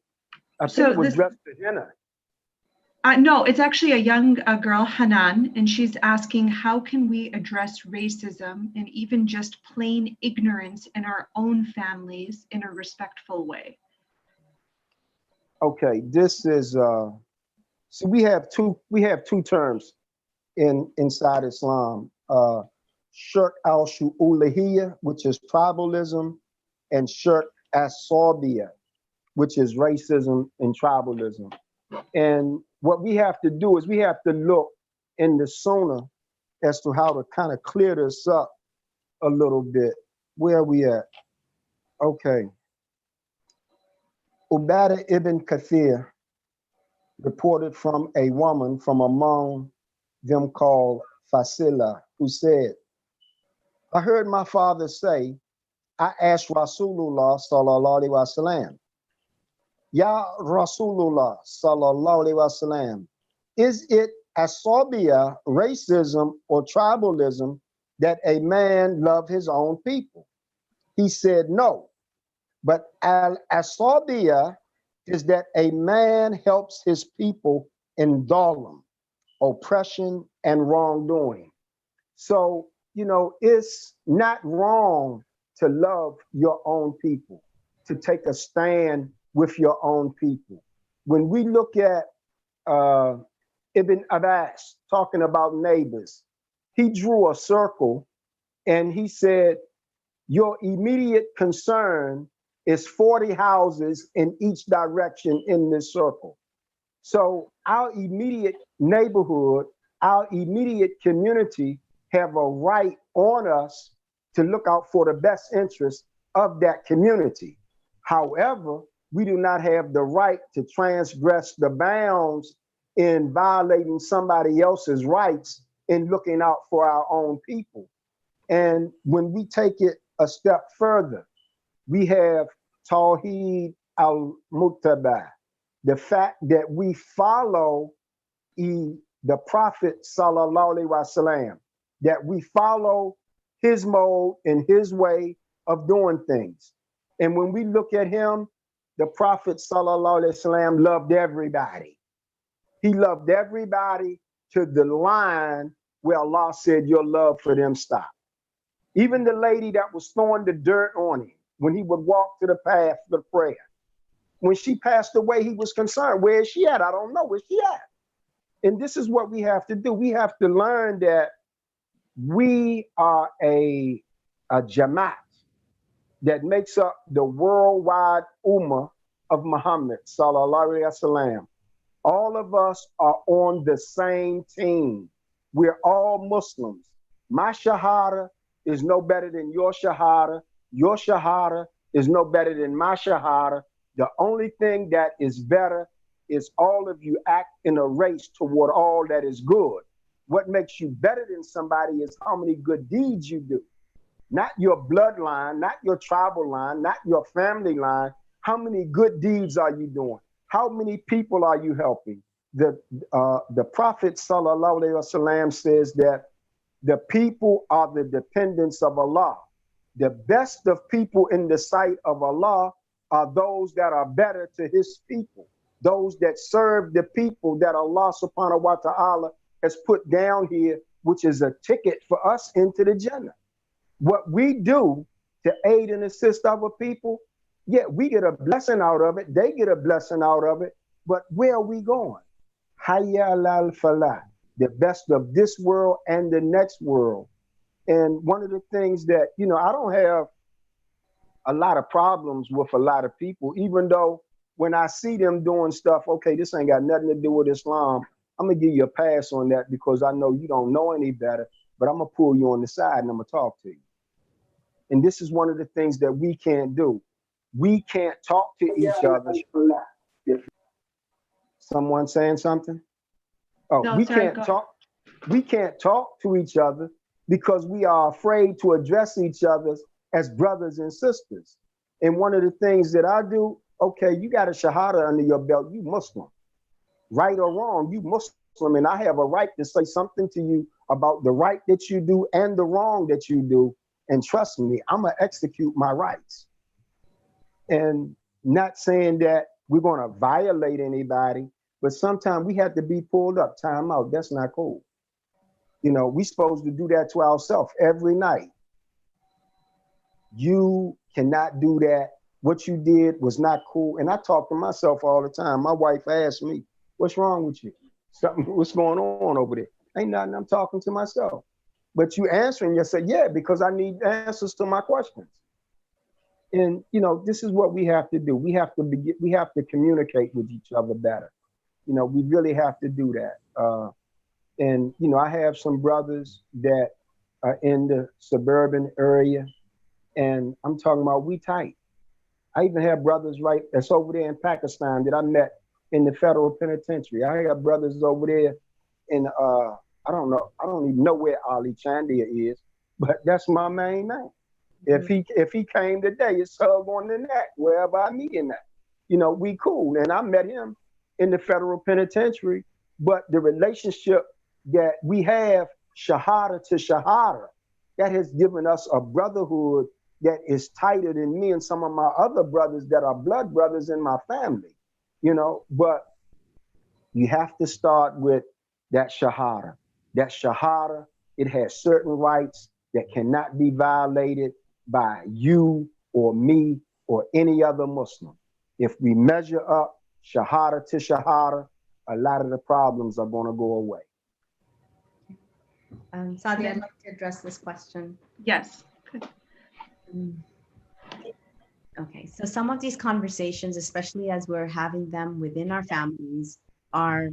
I think it was addressed to Henna. No, it's actually a young girl, Hanan, and she's asking, how can we address racism and even just plain ignorance in our own families in a respectful way? Okay, this is, so we have two terms inside Islam, shirk al-shu'ulahiyya, which is tribalism, and shirk as-sabiyya, which is racism and tribalism. And what we have to do is we have to look in the Sunnah as to how to kind of clear this up a little bit. Where are we at? Okay. Ubadah ibn Kathir reported from a woman from among them called Fasila, who said, I heard my father say, I asked Rasulullah sallallahu alaihi wasallam, Ya Rasulullah sallallahu alaihi wasallam, is it asabiya, racism, or tribalism that a man love his own people? He said no, but al-asabiya is that a man helps his people in dhalim, oppression and wrongdoing. So, you know, it's not wrong to love your own people, to take a stand with your own people. When we look at Ibn Abbas talking about neighbors, he drew a circle and he said, your immediate concern is 40 houses in each direction in this circle. So our immediate neighborhood, our immediate community have a right on us to look out for the best interest of that community. However, we do not have the right to transgress the bounds in violating somebody else's rights in looking out for our own people. And when we take it a step further, we have Tawheed al-Muttaba, the fact that we follow the the Prophet sallallahu alaihi wasallam, that we follow his mode and his way of doing things. And when we look at him, the Prophet sallallahu alaihi wasallam loved everybody. He loved everybody to the line where Allah said, your love for them stop. Even the lady that was throwing the dirt on him when he would walk to the path of prayer. When she passed away, he was concerned. Where is she at? I don't know. Where's she at? And this is what we have to do. We have to learn that we are a Jamaat that makes up the worldwide ummah of Muhammad sallallahu alaihi wasallam. All of us are on the same team. We're all Muslims. My shahada is no better than your shahada. Your shahada is no better than my shahada. The only thing that is better is all of you act in a race toward all that is good. What makes you better than somebody is how many good deeds you do. Not your bloodline, not your tribal line, not your family line. How many good deeds are you doing? How many people are you helping? The Prophet sallallahu alaihi wasallam says that the people are the dependents of Allah. The best of people in the sight of Allah are those that are better to his people, those that serve the people that Allah subhanahu wa ta'ala has put down here, which is a ticket for us into the Jannah. What we do to aid and assist other people, yeah, we get a blessing out of it. They get a blessing out of it. But where are we going? Hayya alal falah, the best of this world and the next world. And one of the things that, I don't have a lot of problems with a lot of people, even though when I see them doing stuff, okay, this ain't got nothing to do with Islam. I'm gonna give you a pass on that because I know you don't know any better, but I'm gonna pull you on the side and I'm gonna talk to you. And this is one of the things that we can't do. We can't talk to each other. Someone saying something? Oh, No, we sorry, can't talk. We can't talk to each other because we are afraid to address each other as brothers and sisters. And one of the things that I do, okay, you got a shahada under your belt, you Muslim. Right or wrong, you Muslim, and I have a right to say something to you about the right that you do and the wrong that you do. And trust me, I'm gonna execute my rights. And not saying that we're gonna violate anybody, but sometimes we have to be pulled up, time out. That's not cool. We supposed to do that to ourselves every night. You cannot do that. What you did was not cool. And I talk to myself all the time. My wife asks me, what's wrong with you? What's going on over there? Ain't nothing, I'm talking to myself. But you answering, you say, yeah, because I need answers to my questions. And this is what we have to do. We have to communicate with each other better. We really have to do that. And I have some brothers that are in the suburban area, and I'm talking about we tight. I even have brothers that's over there in Pakistan that I met in the federal penitentiary. I have brothers over there in I don't even know where Ali Chandia is, but that's my main man. If he came today, it's hug on the neck wherever I meet him at. We cool. And I met him in the federal penitentiary, but the relationship that we have, shahada to shahada, that has given us a brotherhood that is tighter than me and some of my other brothers that are blood brothers in my family, but you have to start with that shahada. That shahada, it has certain rights that cannot be violated by you or me or any other Muslim. If we measure up shahada to shahada, a lot of the problems are going to go away. Sadia, I'd like to address this question. Yes. Okay, so some of these conversations, especially as we're having them within our families, are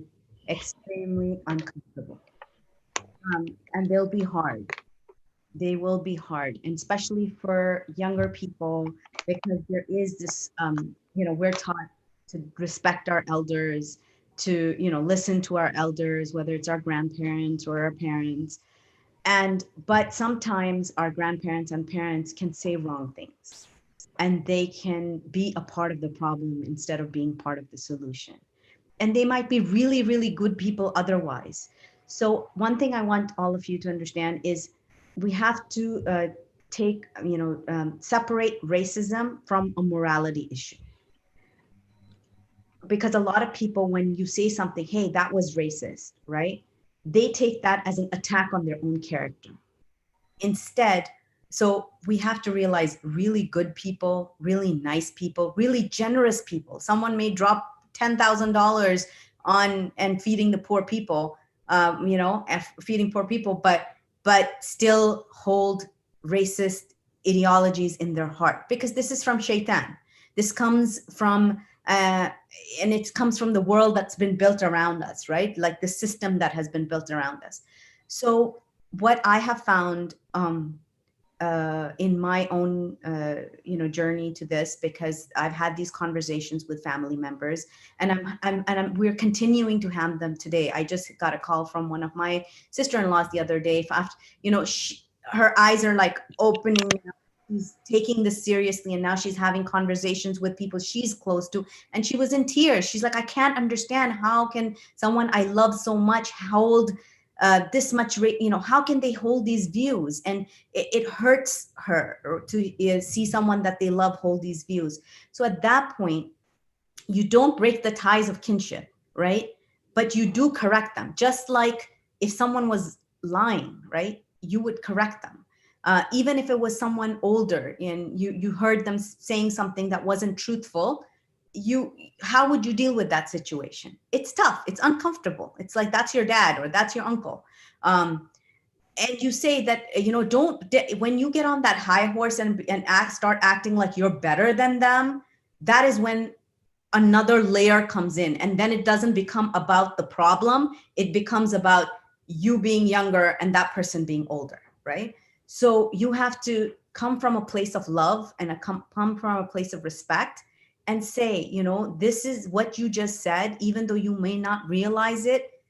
extremely uncomfortable. And they'll be hard. They will be hard, and especially for younger people, because there is this, we're taught to respect our elders, to, listen to our elders, whether it's our grandparents or our parents. But sometimes our grandparents and parents can say wrong things, and they can be a part of the problem instead of being part of the solution. and they might be really, really good people otherwise. So one thing I want all of you to understand is we have to separate racism from a morality issue. Because a lot of people, when you say something, hey, that was racist, right? They take that as an attack on their own character. Instead, so we have to realize really good people, really nice people, really generous people. Someone may drop $10,000 on and feeding the poor people, feeding poor people, but still hold racist ideologies in their heart, because this is from shaitan. This comes from and it comes from the world that's been built around us, right? Like the system that has been built around us. So what I have found in my own journey to this, because I've had these conversations with family members, and we're continuing to have them today. I just got a call from one of my sister-in-laws the other day. Her eyes are like opening. She's taking this seriously, and now she's having conversations with people she's close to, and she was in tears. She's like, I can't understand, how can someone I love so much hold this much, how can they hold these views? And it hurts her to see someone that they love hold these views. So at that point, you don't break the ties of kinship, right? But you do correct them. Just like if someone was lying, right? You would correct them. Even if it was someone older and you heard them saying something that wasn't truthful, how would you deal with that situation? It's tough. It's uncomfortable. It's like, that's your dad or that's your uncle. And you say that, when you get on that high horse and start acting like you're better than them, that is when another layer comes in. And then it doesn't become about the problem. It becomes about you being younger and that person being older, right? So you have to come from a place of love and come from a place of respect and say, this is what you just said, even though you may not realize it,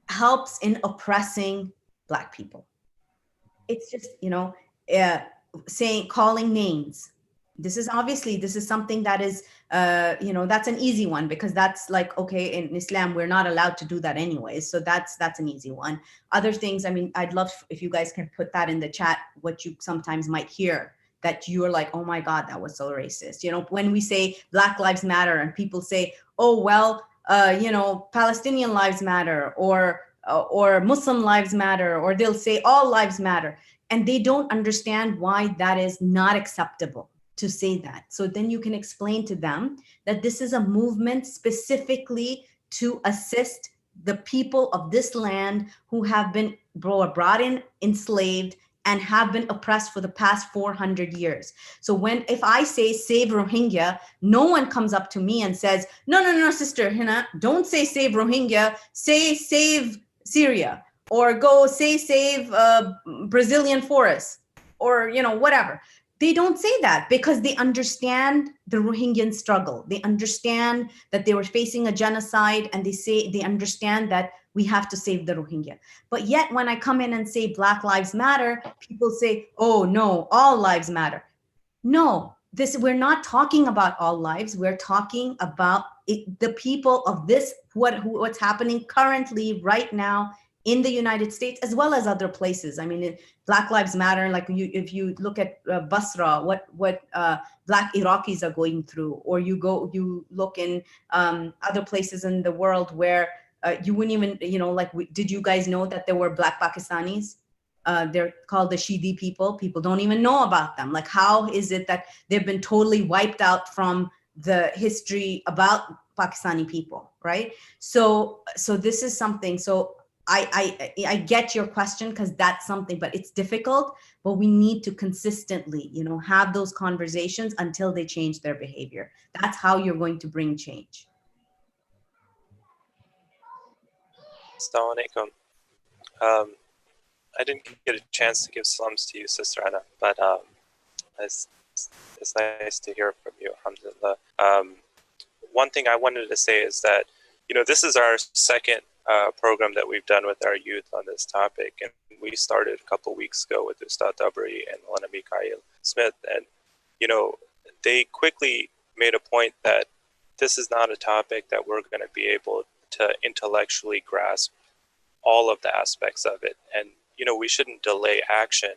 helps in oppressing Black people. It's just, calling names. This is something that is, that's an easy one, because that's like, okay, in Islam, we're not allowed to do that anyways. So that's an easy one. Other things, I'd love if you guys can put that in the chat, what you sometimes might hear that you're like, oh my God, that was so racist. When we say Black Lives Matter and people say, oh, well, Palestinian lives matter, or Muslim lives matter, or they'll say all lives matter. And they don't understand why that is not acceptable to say that. So then you can explain to them that this is a movement specifically to assist the people of this land who have been brought in, enslaved, and have been oppressed for the past 400 years. So if I say save Rohingya, no one comes up to me and says, no, sister Hina, don't say save Rohingya, say save Syria, or go say save Brazilian forests, or whatever. They don't say that because they understand the Rohingyan struggle. They understand that they were facing a genocide, and they understand that we have to save the Rohingya. But yet when I come in and say Black Lives Matter, people say, oh no, all lives matter. No, we're not talking about all lives. We're talking about the people of this, what's happening currently right now in the United States, as well as other places. Black Lives Matter, like if you look at Basra, what Black Iraqis are going through, or you look in other places in the world where you wouldn't even, did you guys know that there were Black Pakistanis? They're called the Shidi people. People don't even know about them. Like, how is it that they've been totally wiped out from the history about Pakistani people, right? So this is something. So I get your question, because that's something, but it's difficult. But we need to consistently, have those conversations until they change their behavior. That's how you're going to bring change. Assalamu alaikum. I didn't get a chance to give salams to you, Sister Anna, but it's nice to hear from you, alhamdulillah. One thing I wanted to say is that, this is our second program that we've done with our youth on this topic, and we started a couple weeks ago with Ustad Dabri and Lana Mikhail Smith, and they quickly made a point that this is not a topic that we're going to be able to intellectually grasp all of the aspects of it. And, you know, we shouldn't delay action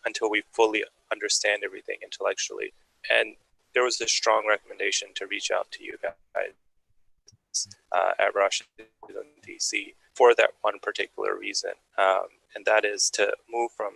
until we fully understand everything intellectually. And there was a strong recommendation to reach out to you guys at Washington, D.C. for that one particular reason. And that is to move from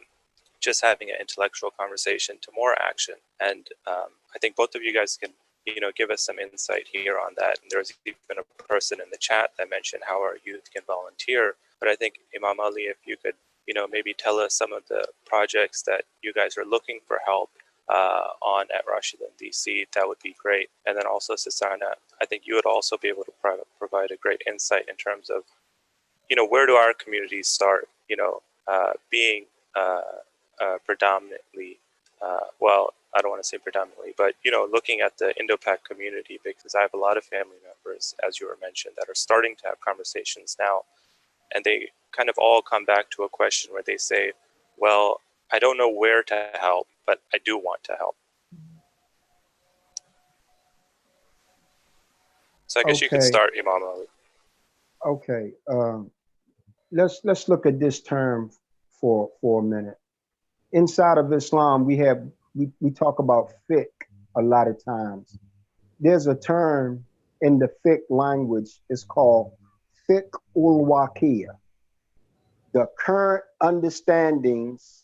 just having an intellectual conversation to more action. And I think both of you guys can, you know, give us some insight here on that. And there's even a person in the chat that mentioned how our youth can volunteer. But I think, Imam Ali, if you could, you know, maybe tell us some of the projects that you guys are looking for help on at Rashidun DC, that would be great. And then also, Sasana, I think you would also be able to provide a great insight in terms of, you know, where do our communities start, you know, being predominantly, well, I don't want to say predominantly, but, you know, looking at the Indo-Pak community, because I have a lot of family members, as you were mentioned, that are starting to have conversations now. And they kind of all come back to a question where they say, well, I don't know where to help, but I do want to help. So I guess you can start, Imam Ali. Okay. Let's look at this term for a minute. Inside of Islam, we talk about fiqh a lot of times. There's a term in the fiqh language, it's called fiqh ul-waqiyah, the current understandings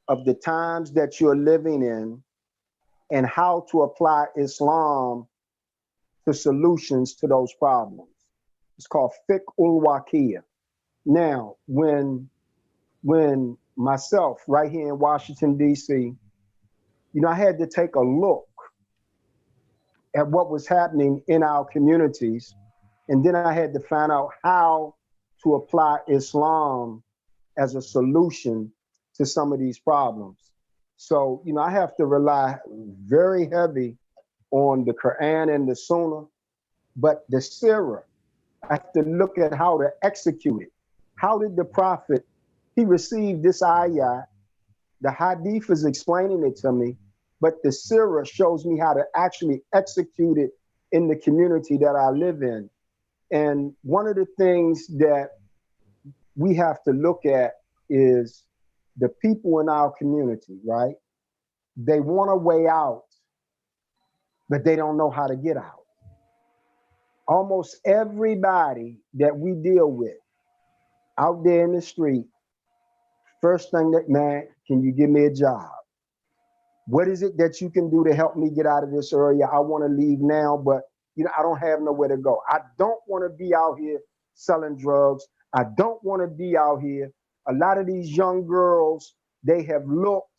of the times that you're living in and how to apply Islam to solutions to those problems. It's called fiqh ul-waqiyah. Now, when myself right here in Washington, D.C., you know, I had to take a look at what was happening in our communities. And then I had to find out how to apply Islam as a solution to some of these problems. So, you know, I have to rely very heavy on the Quran and the Sunnah, but the Sirah, I have to look at how to execute it. How did the Prophet, he received this ayah, the Hadith is explaining it to me, but the Sirah shows me how to actually execute it in the community that I live in. And one of the things that we have to look at is the people in our community, right? They want a way out, but they don't know how to get out. Almost everybody that we deal with out there in the street, first thing that, man, can you give me a job? What is it that you can do to help me get out of this area? I want to leave now, but you know, I don't have nowhere to go. I don't want to be out here selling drugs. I don't want to be out here. A lot of these young girls, they have looked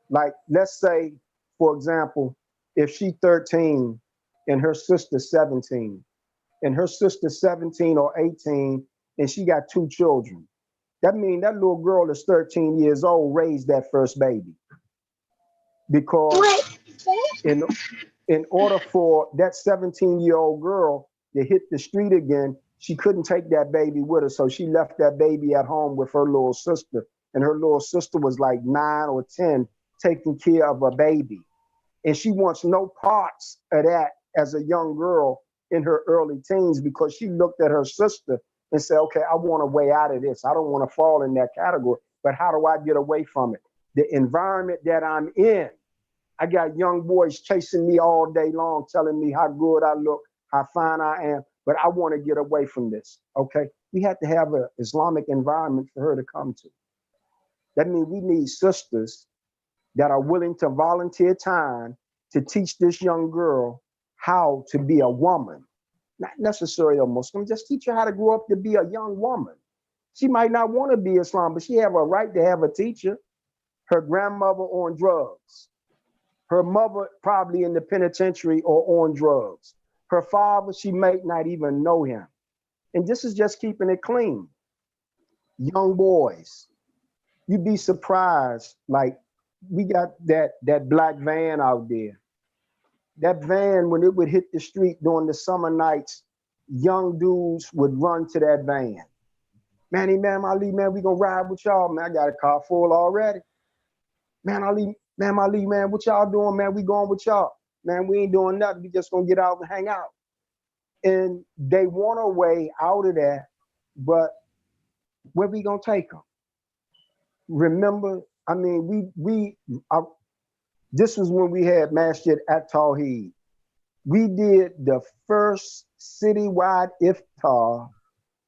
like, let's say, for example, if she's 13 and her sister's 17, and her sister's 17 or 18, and she got 2 children. That means that little girl is 13 years old, raised that first baby. Because in order for that 17-year-old girl to hit the street again, she couldn't take that baby with her. So she left that baby at home with her little sister. And her little sister was like 9 or 10, taking care of a baby. And she wants no parts of that as a young girl in her early teens, because she looked at her sister and said, okay, I want a way out of this. I don't want to fall in that category, but how do I get away from it? The environment that I'm in, I got young boys chasing me all day long, telling me how good I look, how fine I am, but I want to get away from this, okay? We had to have an Islamic environment for her to come to. That means we need sisters that are willing to volunteer time to teach this young girl how to be a woman, not necessarily a Muslim, just teach her how to grow up to be a young woman. She might not want to be Islam, but she have a right to have a teacher. Her grandmother on drugs. Her mother probably in the penitentiary or on drugs. Her father, she might not even know him. And this is just keeping it clean. Young boys, you'd be surprised, like we got that black van out there. That van, when it would hit the street during the summer nights, young dudes would run to that van. Manny, man, Ali, man, we gonna ride with y'all, man. I got a car full already. Man, Ali, man, what y'all doing, man? We going with y'all. man, we ain't doing nothing. We just gonna get out and hang out. And they want a way out of that, but where we gonna take them? Remember, I mean, this was when we had Masjid at Tawheed. We did the first citywide iftar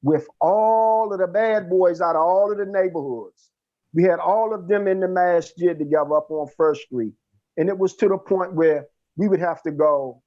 with all of the bad boys out of all of the neighborhoods. We had all of them in the masjid together up on First Street. And it was to the point where we would have to go,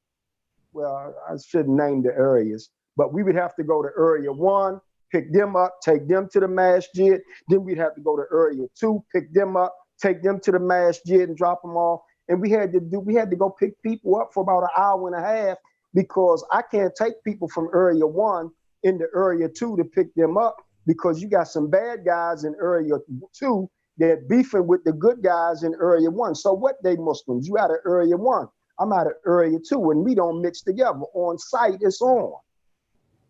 well, I shouldn't name the areas, but we would have to go to area 1, pick them up, take them to the masjid. Then we'd have to go to area 2, pick them up, take them to the masjid and drop them off. And we had to go pick people up for about an hour and a half, because I can't take people from area 1 into area 2 to pick them up, because you got some bad guys in area 2 that beefing with the good guys in area 1. So what, they Muslims? You out of area 1, I'm out of area 2, and we don't mix together. On site, it's on.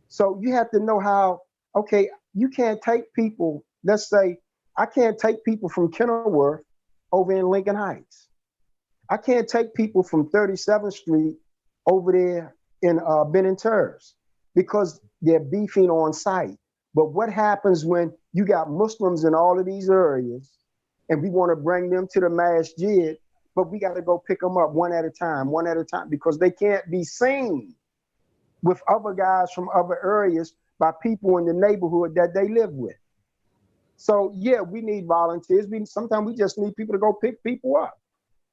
So you have to know how, okay, you can't take people, let's say, I can't take people from Kenilworth over in Lincoln Heights. I can't take people from 37th Street over there in Ben & Terres, because they're beefing on site. But what happens when you got Muslims in all of these areas and we want to bring them to the masjid, but we got to go pick them up one at a time, because they can't be seen with other guys from other areas by people in the neighborhood that they live with. So yeah, we need volunteers. Sometimes we just need people to go pick people up.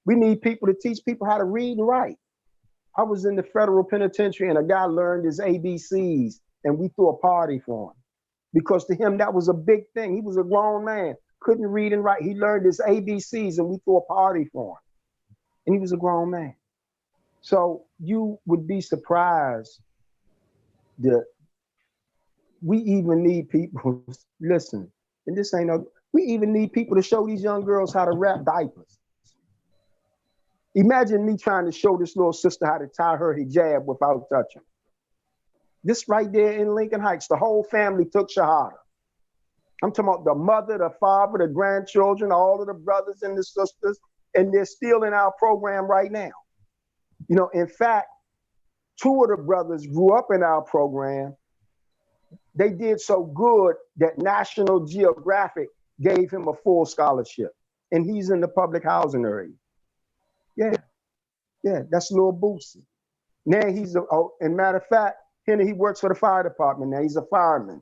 We need people to teach people how to read and write. I was in the federal penitentiary and a guy learned his ABCs and we threw a party for him, because to him that was a big thing. He was a grown man, couldn't read and write. He learned his ABCs and we threw a party for him. And he was a grown man. So you would be surprised that we even need people, listen, and this ain't no, we even need people to show these young girls how to wrap diapers. Imagine me trying to show this little sister how to tie her hijab without touching. This right there in Lincoln Heights, the whole family took Shahada. I'm talking about the mother, the father, the grandchildren, all of the brothers and the sisters, and they're still in our program right now. You know, in fact, 2 of the brothers grew up in our program. They did so good that National Geographic gave him a full scholarship, and he's in the public housing area. Yeah, that's Lil Boosie. Now he's and matter of fact, he works for the fire department now. He's a fireman.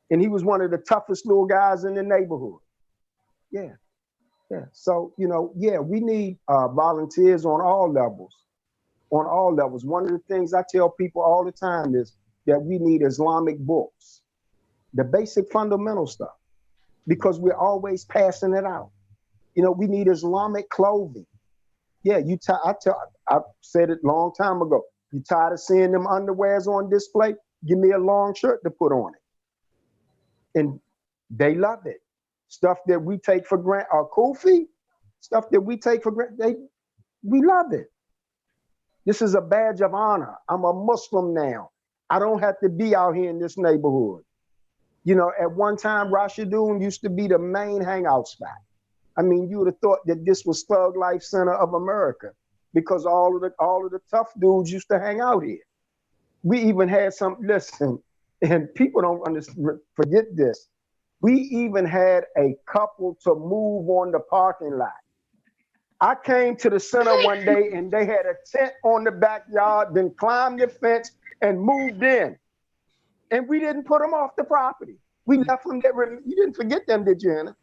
And he was one of the toughest little guys in the neighborhood. Yeah. So, you know, yeah, we need volunteers on all levels. One of the things I tell people all the time is that we need Islamic books, the basic fundamental stuff, because we're always passing it out. You know, we need Islamic clothing. Yeah, I said it a long time ago. You tired of seeing them underwears on display? Give me a long shirt to put on it. And they love it. Stuff that we take for granted, kufi, stuff that we take for granted, we love it. This is a badge of honor. I'm a Muslim now. I don't have to be out here in this neighborhood. You know, at one time, Rashidun used to be the main hangout spot. I mean, you would have thought that this was Thug Life Center of America, because all of the tough dudes used to hang out here. We even had listen, and people don't forget this. We even had a couple to move on the parking lot. I came to the center one day and they had a tent on the backyard, then climbed the fence and moved in. And we didn't put them off the property. We left them there. You didn't forget them, did you, Hannah?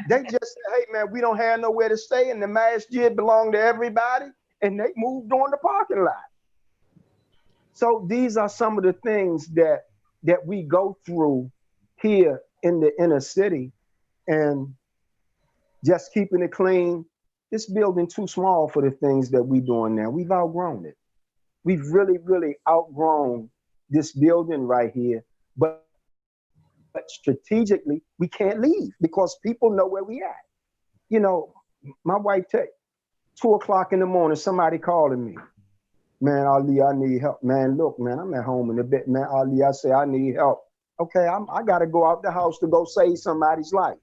They just said, hey, man, we don't have nowhere to stay, and the masjid belonged to everybody, and they moved on the parking lot. So these are some of the things that we go through here in the inner city, and just keeping it clean. This building too small for the things that we're doing now. We've outgrown it. We've really, really outgrown this building right here, but strategically, we can't leave because people know where we at. You know, my wife, 2 o'clock in the morning, somebody calling me. Man, Ali, I need help. Man, look, man, I'm at home in a bit. Man, Ali, I say, I need help. Okay, I got to go out the house to go save somebody's life.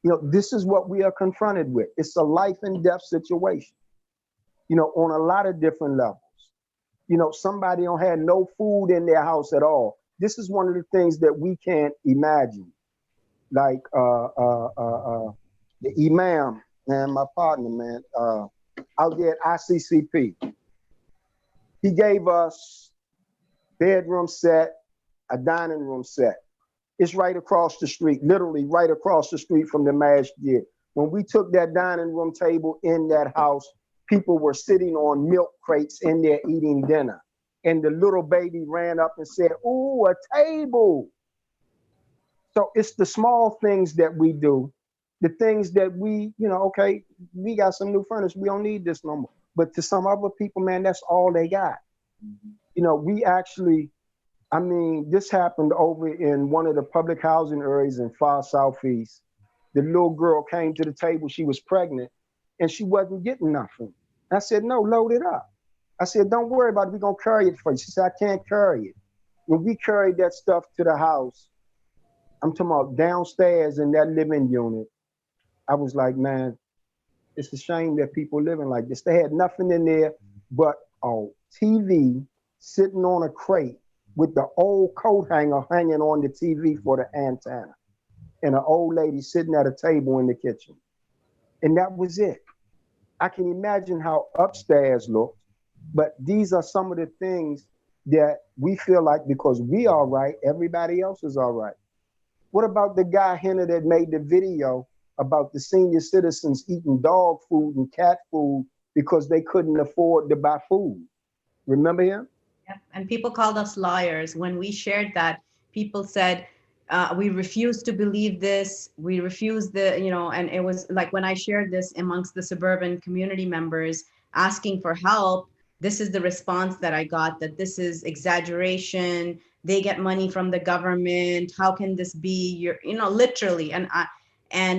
You know, this is what we are confronted with. It's a life and death situation. you know, on a lot of different levels. You know, somebody don't have no food in their house at all. This is one of the things that we can't imagine. Like the imam, man, my partner, man, out there at ICCP, he gave us bedroom set, a dining room set. It's right across the street, literally right across the street from the masjid. When we took that dining room table in that house, people were sitting on milk crates in there eating dinner. And the little baby ran up and said, "Ooh, a table." So it's the small things that we do, the things that we, you know, okay, we got some new furniture, we don't need this no more. But to some other people, man, that's all they got. You know, we actually, I mean, this happened over in one of the public housing areas in far southeast. The little girl came to the table, she was pregnant, and she wasn't getting nothing. I said, "No, load it up." I said, "Don't worry about it, we're gonna carry it for you." She said, "I can't carry it." When we carried that stuff to the house, I'm talking about downstairs in that living unit, I was like, man, it's a shame that people living like this. They had nothing in there but a TV sitting on a crate with the old coat hanger hanging on the TV for the antenna, and an old lady sitting at a table in the kitchen. And that was it. I can imagine how upstairs looked, but these are some of the things that we feel like because we are right, everybody else is all right. What about the guy, Henner, that made the video about the senior citizens eating dog food and cat food because they couldn't afford to buy food? Remember him? Yeah. And people called us liars. When we shared that, people said, we refuse to believe this. We refuse and it was like when I shared this amongst the suburban community members asking for help, this is the response that I got, that this is exaggeration. They get money from the government. How can this be? Literally. And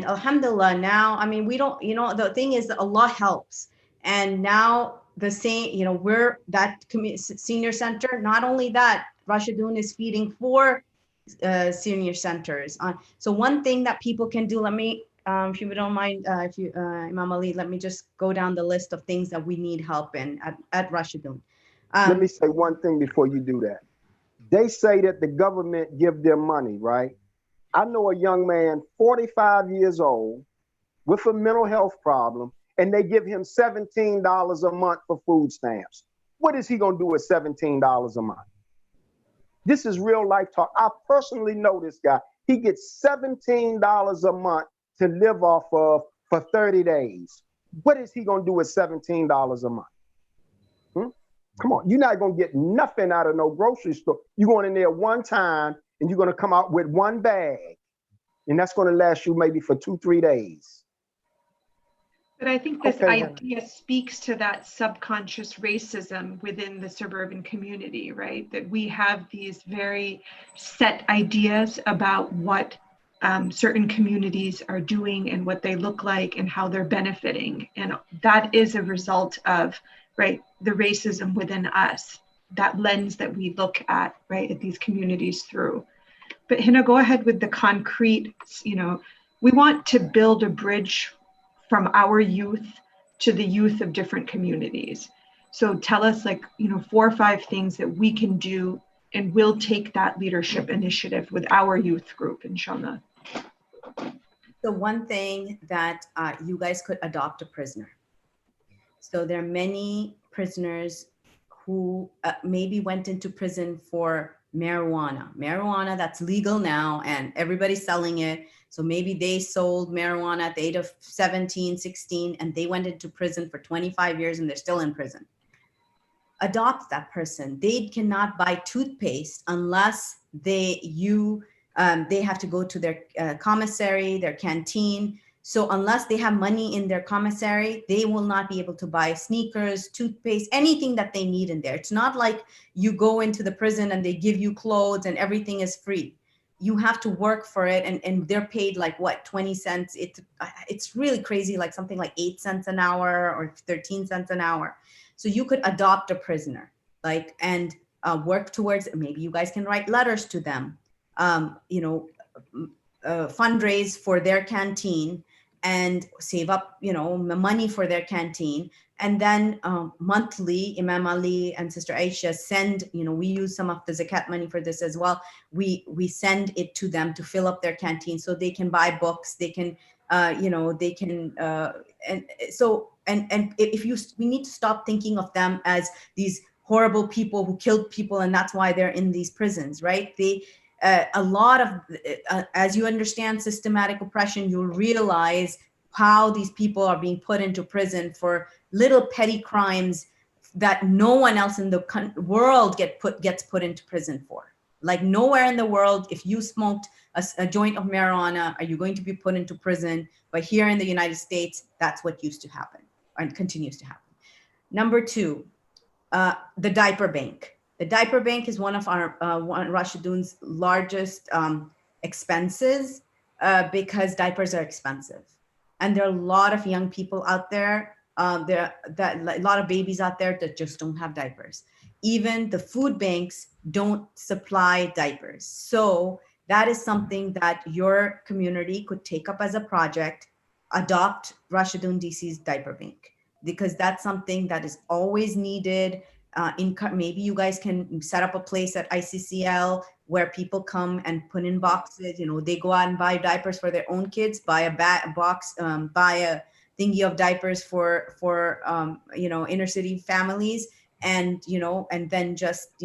alhamdulillah, now, I mean, we don't, the thing is that Allah helps. And now the same, we're that senior center. Not only that, Rashidun is feeding 4 senior centers. So one thing that people can do, let me, if you don't mind, Imam Ali, let me just go down the list of things that we need help in at Rashidun. Let me say one thing before you do that. They say that the government give them money, right? I know a young man, 45 years old, with a mental health problem, and they give him $17 a month for food stamps. What is he gonna do with $17 a month? This is real life talk. I personally know this guy. He gets $17 a month to live off of for 30 days. What is he gonna do with $17 a month? Come on, you're not gonna get nothing out of no grocery store. You're going in there one time and you're gonna come out with one bag, and that's gonna last you maybe for 2-3 days. But I think this idea speaks to that subconscious racism within the suburban community, right? That we have these very set ideas about what certain communities are doing and what they look like and how they're benefiting. And that is a result of, right, the racism within us, that lens that we look at, right, at these communities through. But Hina, go ahead with the concrete, we want to build a bridge from our youth to the youth of different communities. So tell us 4 or 5 things that we can do, and we'll take that leadership initiative with our youth group, inshallah. So one thing that you guys could adopt a prisoner. So there are many prisoners who maybe went into prison for marijuana that's legal now and everybody's selling it. So maybe they sold marijuana at the age of 17, 16, and they went into prison for 25 years and they're still in prison. Adopt that person. They cannot buy toothpaste unless they have to go to their commissary, their canteen. So unless they have money in their commissary, they will not be able to buy sneakers, toothpaste, anything that they need in there. It's not like you go into the prison and they give you clothes and everything is free. You have to work for it, and they're paid like what, 20 cents? It's really crazy, like something like 8 cents an hour or 13 cents an hour. So you could adopt a prisoner, and work towards, maybe you guys can write letters to them, fundraise for their canteen, and save up, money for their canteen. And then monthly, Imam Ali and Sister Aisha send, we use some of the zakat money for this as well. We send it to them to fill up their canteen so they can buy books, they can, they can, and so, and if you, we need to stop thinking of them as these horrible people who killed people and that's why they're in these prisons, right? They, a lot of, as you understand systematic oppression, you'll realize how these people are being put into prison for little petty crimes that no one else in the world gets put into prison for. Like nowhere in the world, if you smoked a joint of marijuana, are you going to be put into prison? But here in the United States, that's what used to happen and continues to happen. Number two, the diaper bank. The diaper bank is one of our Rashidun's largest expenses because diapers are expensive. And there are a lot of young people out there, a lot of babies out there that just don't have diapers. Even the food banks don't supply diapers. So that is something that your community could take up as a project, adopt Rashidun DC's diaper bank, because that's something that is always needed. Maybe you guys can set up a place at ICCL where people come and put in boxes. They go out and buy diapers for their own kids, buy a box, buy a thingy of diapers for inner city families, and and then just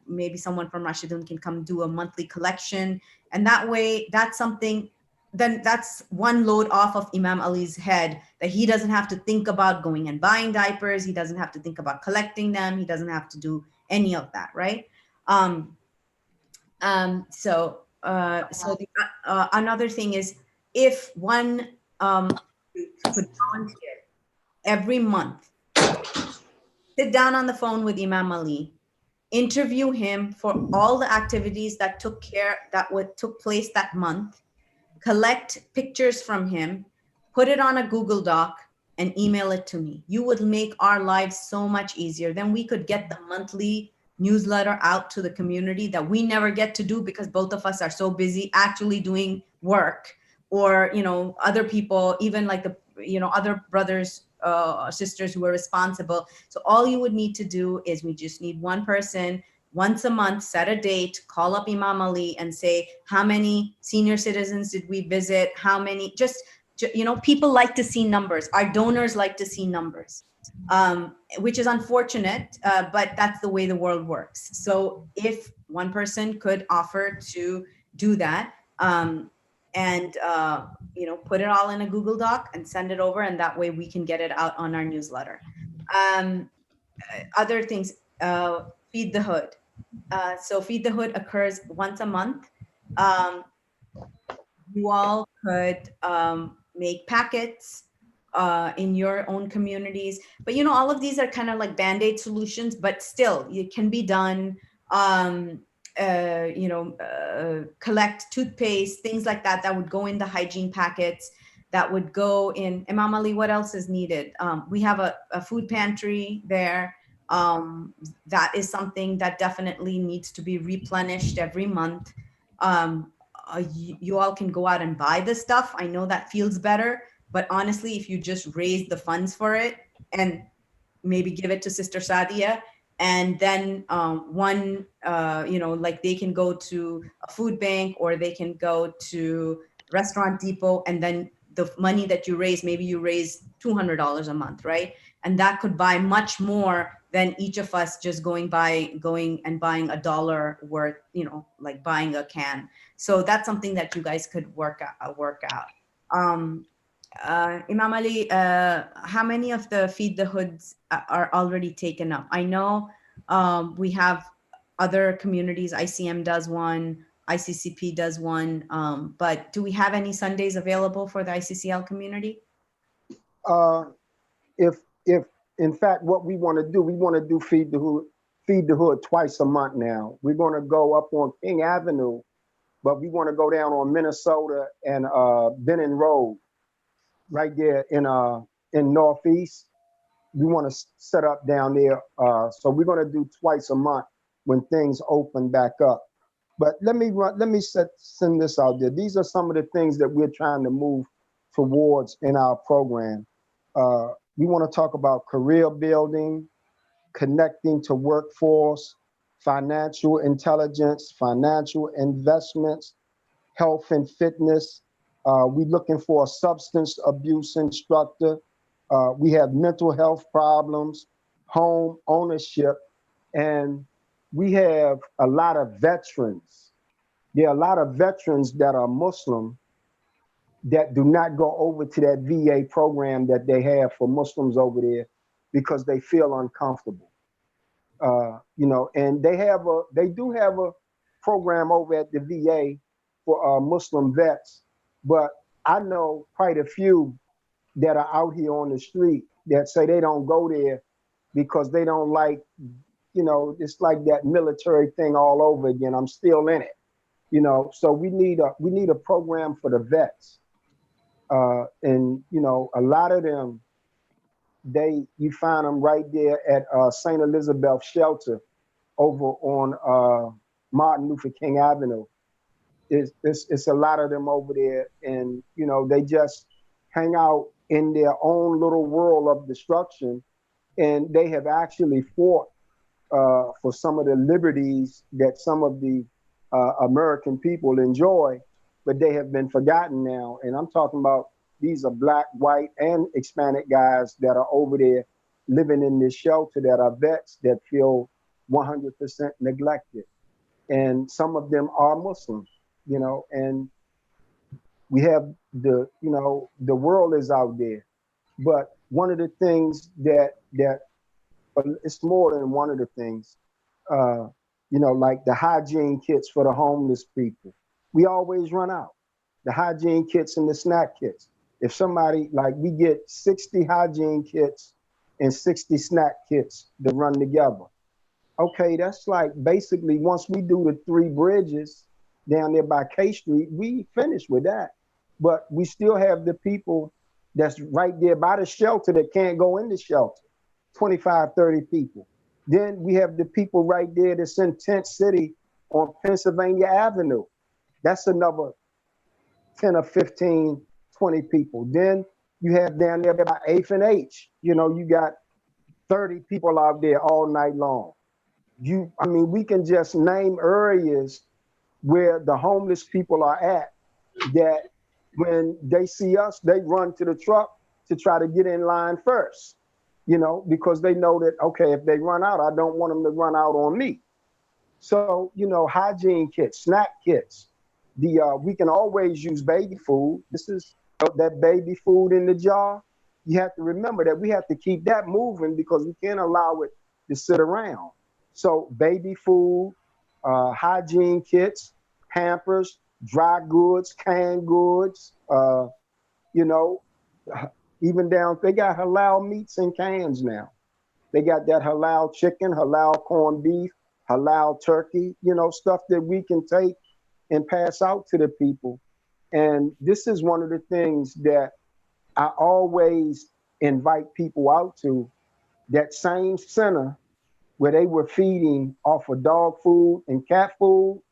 maybe someone from Rashidun can come do a monthly collection, and that way that's something. Then that's one load off of Imam Ali's head, that he doesn't have to think about going and buying diapers. He doesn't have to think about collecting them. He doesn't have to do any of that, right? So another thing is, if one could volunteer every month, sit down on the phone with Imam Ali, interview him for all the activities that took place that month, collect pictures from him, put it on a Google Doc, and email it to me. You would make our lives so much easier. Then we could get the monthly newsletter out to the community that we never get to do because both of us are so busy actually doing work, or other people, even like the other brothers, sisters who are responsible. So all you would need to do is, we just need one person once a month, set a date, call up Imam Ali and say, how many senior citizens did we visit? How many, people like to see numbers. Our donors like to see numbers, which is unfortunate, but that's the way the world works. So if one person could offer to do that, and put it all in a Google Doc and send it over, and that way we can get it out on our newsletter. Other things, Feed the Hood. So Feed the Hood occurs once a month. You all could make packets in your own communities, but all of these are kind of like Band-Aid solutions, but still it can be done. Collect toothpaste, things like that, that would go in the hygiene packets, that would go in. Imam Ali, what else is needed? We have a food pantry there. That is something that definitely needs to be replenished every month. You all can go out and buy the stuff. I know that feels better, but honestly, if you just raise the funds for it and maybe give it to Sister Sadia, and then like they can go to a food bank, or they can go to Restaurant Depot, and then the money that you raise, maybe you raise $200 a month, right? And that could buy much more than each of us just going and buying $1 worth, like buying a can. So that's something that you guys could work out. Imam Ali, how many of the Feed the Hoods are already taken up? I know we have other communities. ICM does one, ICCP does one, but do we have any Sundays available for the ICCL community? If in fact what we want to do Feed the Hood twice a month now. We're going to go up on King Avenue, but we want to go down on Minnesota and Benton Road, right there in Northeast. We want to set up down there. So we're going to do twice a month when things open back up. But let me send this out there. These are some of the things that we're trying to move towards in our program. We want to talk about career building, connecting to workforce, financial intelligence, financial investments, health and fitness. We're looking for a substance abuse instructor. We have mental health problems, home ownership, and we have a lot of veterans. There are a lot of veterans that are Muslim that do not go over to that VA program that they have for Muslims over there because they feel uncomfortable. And they do have a program over at the VA for Muslim vets, but I know quite a few that are out here on the street that say they don't go there because they don't like, it's like that military thing all over again. I'm still in it, So we need a program for the vets, and a lot of them, you find them right there at St. Elizabeth Shelter over on Martin Luther King Avenue. It's a lot of them over there, and they just hang out in their own little world of destruction, and they have actually fought for some of the liberties that some of the American people enjoy, but they have been forgotten now. And I'm talking about these are Black, white, and Hispanic guys that are over there living in this shelter that are vets that feel 100% neglected. And some of them are Muslim, and we have the world is out there. But one of the things but it's more than one of the things, like the hygiene kits for the homeless people. We always run out. The hygiene kits and the snack kits. If somebody, we get 60 hygiene kits and 60 snack kits to run together. Okay, that's like basically once we do the 3 bridges down there by K Street, we finish with that. But we still have the people that's right there by the shelter that can't go in the shelter, 25, 30 people. Then we have the people right there that's in Tent City on Pennsylvania Avenue. That's another 10 or 15, 20 people. Then you have down there by 8th and H, you got 30 people out there all night long. We can just name areas where the homeless people are at that when they see us, they run to the truck to try to get in line first, because they know that, okay, if they run out, I don't want them to run out on me. So, hygiene kits, snack kits, we can always use baby food. This is that baby food in the jar. You have to remember that we have to keep that moving because we can't allow it to sit around. So baby food, hygiene kits, Pampers, dry goods, canned goods, even down, they got halal meats in cans now. They got that halal chicken, halal corned beef, halal turkey, stuff that we can take and pass out to the people. And this is one of the things that I always invite people out to, that same center where they were feeding off of dog food and cat food.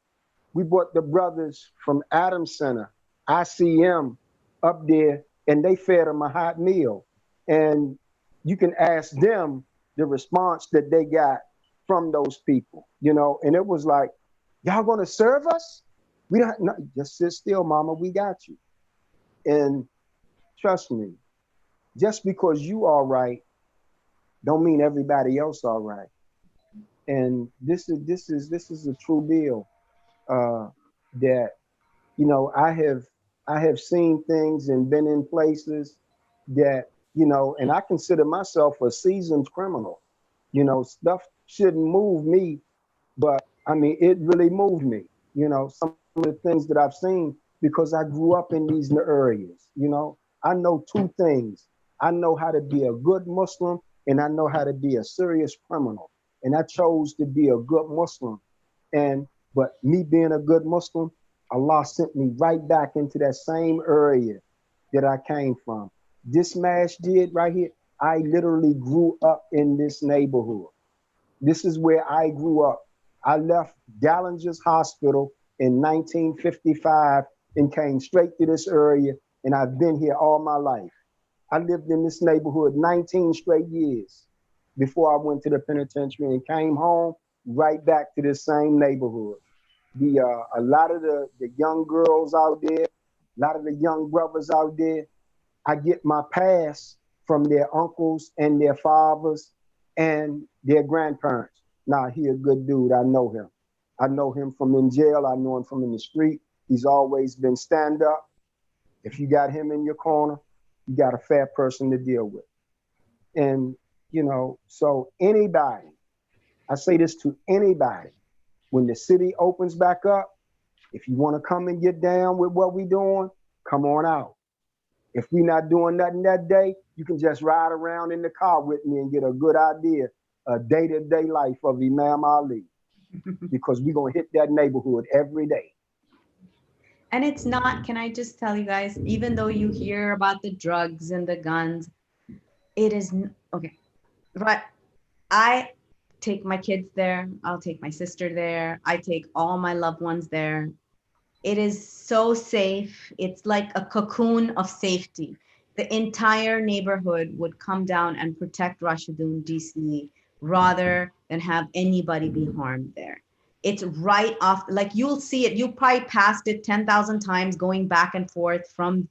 We brought the brothers from Adams Center, ICM, up there, and they fed them a hot meal. And you can ask them the response that they got from those people, and it was like, y'all gonna serve us? We don't, no, just sit still, mama, we got you. And trust me, just because you are right, don't mean everybody else all right. And this is a true deal. That I have seen things and been in places that and I consider myself a seasoned criminal. Stuff shouldn't move me, but it really moved me. Some of the things that I've seen because I grew up in these areas. I know 2 things. I know how to be a good Muslim and I know how to be a serious criminal. And I chose to be a good Muslim. But me being a good Muslim, Allah sent me right back into that same area that I came from. This masjid right here, I literally grew up in this neighborhood. This is where I grew up. I left Dallinger's Hospital in 1955 and came straight to this area and I've been here all my life. I lived in this neighborhood 19 straight years before I went to the penitentiary and came home right back to this same neighborhood. A lot of the young girls out there, a lot of the young brothers out there, I get my past from their uncles and their fathers and their grandparents. Now, he a good dude. I know him. I know him from in jail. I know him from in the street. He's always been stand up. If you got him in your corner, you got a fair person to deal with. And, you know, so anybody, I say this to anybody, when the city opens back up, if you want to come and get down with what we doing, come on out. If we not doing nothing that day, you can just ride around in the car with me and get a good idea of day-to-day life of Imam Ali, because we're going to hit that neighborhood every day. And it's not, can I just tell you guys, even though you hear about the drugs and the guns, it is, okay, right. I take my kids there. I'll take my sister there. I take all my loved ones there. It is so safe. It's like a cocoon of safety. The entire neighborhood would come down and protect Rashidun, DC, rather than have anybody be harmed there. It's right off, like you'll see it. You probably passed it 10,000 times going back and forth from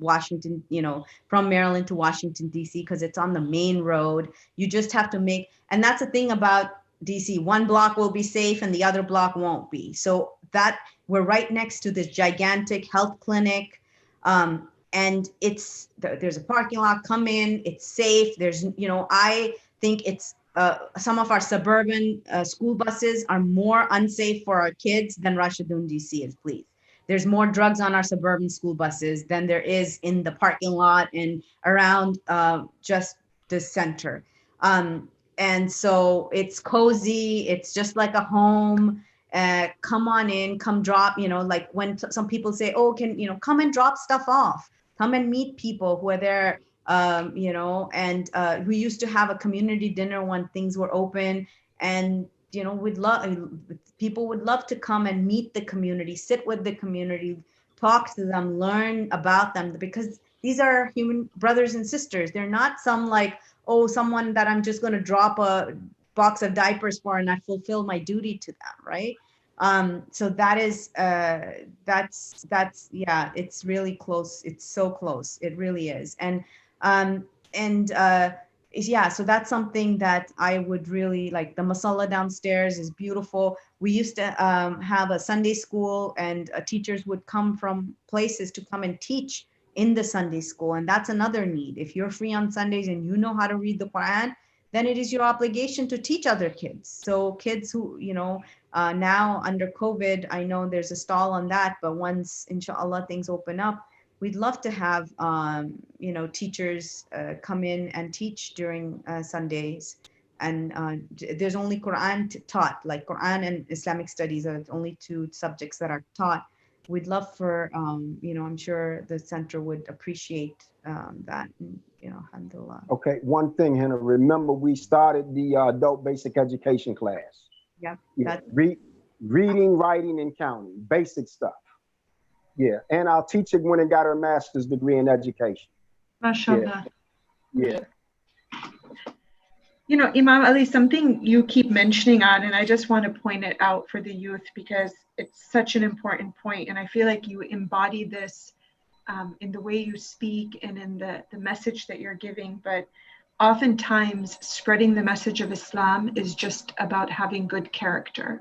Washington, you know, from Maryland to Washington, DC, because it's on the main road. You just have to make, and that's the thing about DC, one block will be safe and the other block won't be. So that we're right next to this gigantic health clinic. And there's a parking lot, come in, it's safe. There's, you know, I think it's, some of our suburban school buses are more unsafe for our kids than Rashidun, DC is, please. There's more drugs on our suburban school buses than there is in the parking lot and around just the center. And so it's cozy. It's just like a home. Come on in, come drop, you know, like when some people say, oh, can, you know, come and drop stuff off. Come and meet people who are there, you know, and we used to have a community dinner when things were open, and, you know, people would love to come and meet the community, sit with the community, talk to them, learn about them, because these are human brothers and sisters. They're not some like, oh, someone that I'm just going to drop a box of diapers for and I fulfill my duty to them, right? So that is, that's, yeah, it's really close. It's so close. It really is. And yeah, so that's something that I would really like. The masala downstairs is beautiful. We used to have a Sunday school, and teachers would come from places to come and teach in the Sunday school. And that's another need. If you're free on Sundays and you know how to read the Quran, then it is your obligation to teach other kids. So kids who, you know, now under COVID, I know there's a stall on that, but once, inshallah, things open up, we'd love to have, you know, teachers come in and teach during Sundays. And there's only Quran taught, like Quran and Islamic studies are the only two subjects that are taught. We'd love for, you know, I'm sure the center would appreciate that, and, you know, alhamdulillah. Okay, one thing, Hannah, remember we started the adult basic education class. Yep. Yeah, reading, writing, and counting, basic stuff. Yeah, and our teacher went and got her master's degree in education. MashaAllah. Yeah. You know, Imam Ali, something you keep mentioning on, and I just want to point it out for the youth because it's such an important point, and I feel like you embody this in the way you speak and in the message that you're giving. But oftentimes spreading the message of Islam is just about having good character.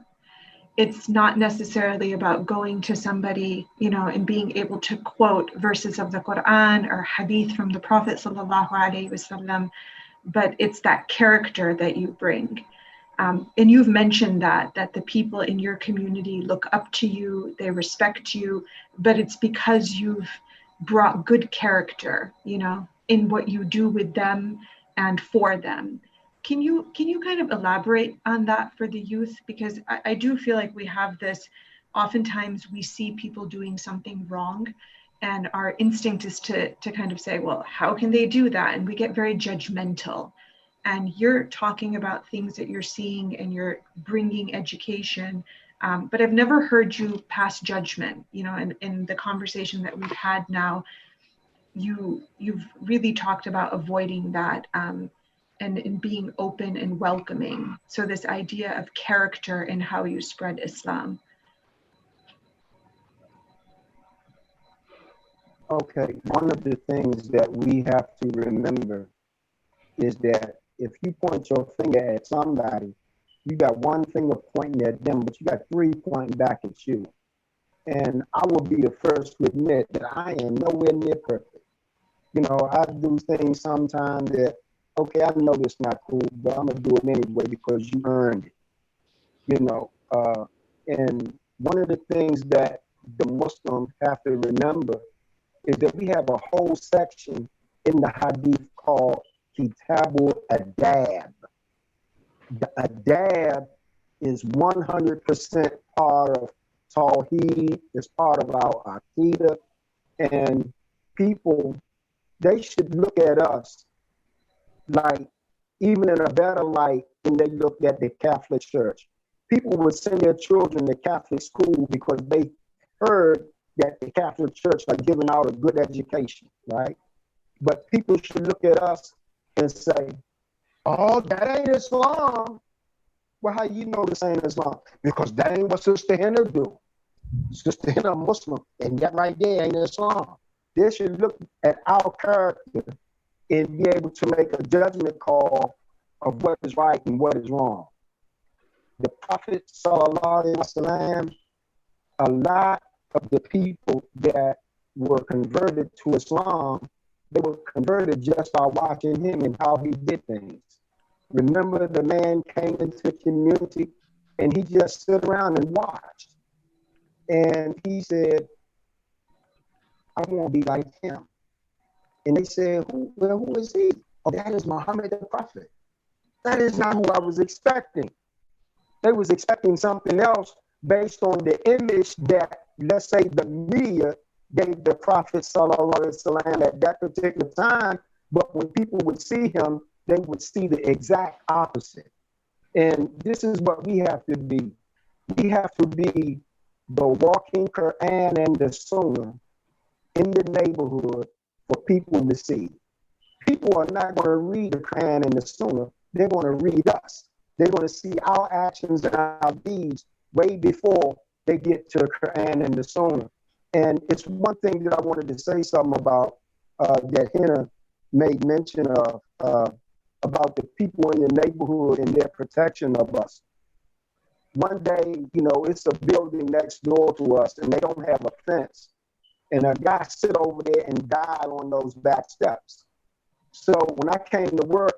It's not necessarily about going to somebody, you know, and being able to quote verses of the Quran or hadith from the Prophet sallallahu alaihi wasallam, but it's that character that you bring. And you've mentioned that the people in your community look up to you, they respect you, but it's because you've brought good character, you know, in what you do with them and for them. Can you kind of elaborate on that for the youth? Because I do feel like we have this, oftentimes we see people doing something wrong and our instinct is to kind of say, well, how can they do that? And we get very judgmental. And you're talking about things that you're seeing and you're bringing education, but I've never heard you pass judgment, you know, in the conversation that we've had now. you've really talked about avoiding that and being open and welcoming. So this idea of character in how you spread Islam. Okay, one of the things that we have to remember is that if you point your finger at somebody, you got one finger pointing at them, but you got three pointing back at you. And I will be the first to admit that I am nowhere near perfect. You know, I do things sometimes that, okay, I know it's not cool, but I'm gonna do it anyway because you earned it. You know, and one of the things that the Muslims have to remember is that we have a whole section in the Hadith called Kitabul Adab. The Adab is 100% part of Tawheed, it's part of our Aqidah, and people, they should look at us like even in a better light than they looked at the Catholic Church. People would send their children to Catholic school because they heard that the Catholic Church are giving out a good education, right? But people should look at us and say, oh, that ain't Islam. Well, how you know this ain't Islam? Because that ain't what Sister Henna do. Sister Henna Muslim, and that right there ain't Islam. They should look at our character and be able to make a judgment call of what is right and what is wrong. The Prophet Sallallahu Alaihi Wasallam, a lot of the people that were converted to Islam, they were converted just by watching him and how he did things. Remember, the man came into the community and he just stood around and watched. And he said, I want to be like him. And they said, who is he? Oh, that is Muhammad the Prophet. That is not who I was expecting. They was expecting something else based on the image that, let's say, the media gave the Prophet Sallallahu Alaihi Wasallam at that particular time. But when people would see him, they would see the exact opposite. And this is what we have to be. We have to be the walking Quran and the Sunnah in the neighborhood for people to see. People are not going to read the Quran and the Sunnah. They're going to read us. They're going to see our actions and our deeds way before they get to the Quran and the Sunnah. And it's one thing that I wanted to say something about that Henna made mention of about the people in the neighborhood and their protection of us. One day, you know, it's a building next door to us and they don't have a fence. And a guy sit over there and died on those back steps. So when I came to work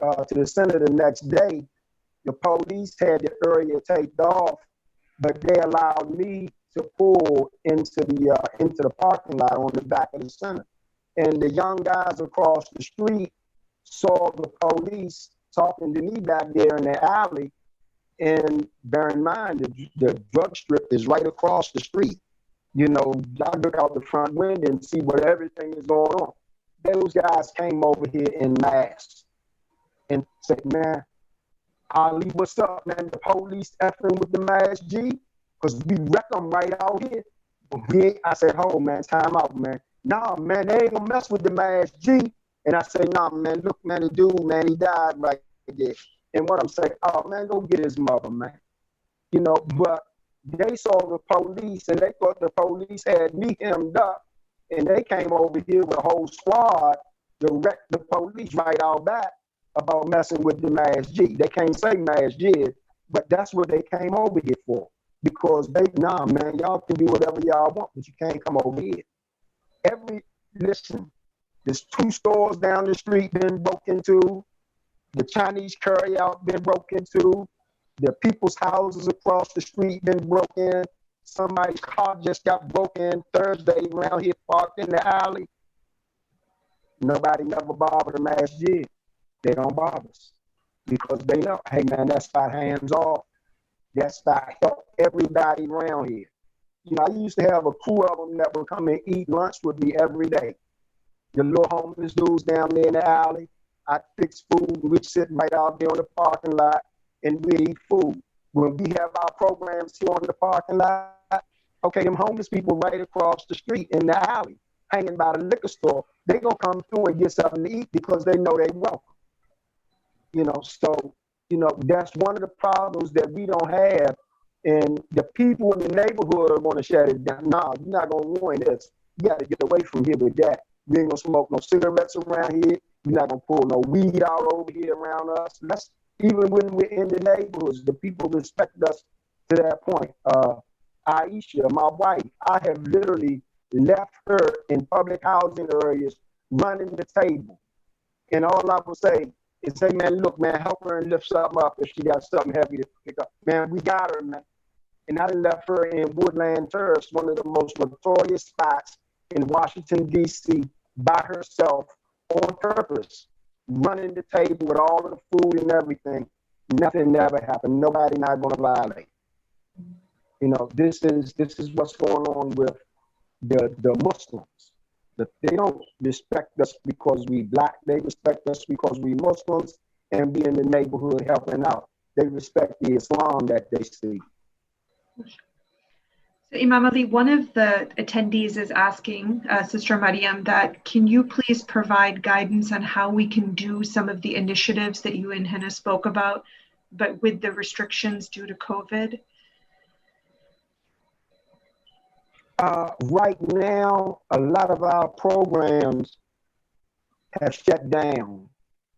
to the center the next day, the police had the area taped off, but they allowed me to pull into the parking lot on the back of the center. And the young guys across the street saw the police talking to me back there in the alley. And bear in mind, the drug strip is right across the street. You know, I look out the front window and see what everything is going on. Those guys came over here in masks and said, man, Ali, what's up, man? The police effing with the mask, G? Because we wreck them right out here. I said, oh, man, time out, man. Nah, man, they ain't gonna mess with the mask, G. And I said, nah, man, look, man, the dude, man, he died right there. And what I'm saying, oh, man, go get his mother, man. You know, but they saw the police and they thought the police had me hemmed up. And they came over here with a whole squad to wreck the police right out back about messing with the Mass G. They can't say Mass G, but that's what they came over here for. Because nah, man, y'all can do whatever y'all want, but you can't come over here. Listen, there's 2 stores down the street been broke into. The Chinese curry out been broke into. The people's houses across the street been broken. Somebody's car just got broken Thursday around here parked in the alley. Nobody never bothered them last year. They don't bother us because they know, hey man, that's about hands off. That's about help everybody around here. You know, I used to have a crew of them that would come and eat lunch with me every day. The little homeless dudes down there in the alley, I'd fix food and we'd sit right out there on the parking lot and we'd eat food. When we have our programs here on the parking lot, okay, them homeless people right across the street in the alley, hanging by the liquor store, they gonna come through and get something to eat because they know they welcome. So that's one of the problems that we don't have, and the people in the neighborhood are going to shut it down. No, you're not going to ruin this. You got to get away from here with that. We ain't going to smoke no cigarettes around here. We're not going to pull no weed out over here around us. That's even when we're in the neighborhoods, the people respect us to that point. Aisha, my wife, I have literally left her in public housing areas running the table. And all I would say is, hey, man, look, man, help her and lift something up if she got something heavy to pick up. Man, we got her, man. And I left her in Woodland Terrace, one of the most notorious spots in Washington, D.C., by herself on purpose, running the table with all of the food and everything. Nothing never happened. Nobody not going to violate. This is what's going on with the Muslims. That they don't respect us because we Black. They respect us because we Muslims and be in the neighborhood helping out. They respect the Islam that they see. So Imam Ali, one of the attendees is asking, Sister Mariam, that can you please provide guidance on how we can do some of the initiatives that you and Hannah spoke about, but with the restrictions due to COVID? Right now, a lot of our programs have shut down.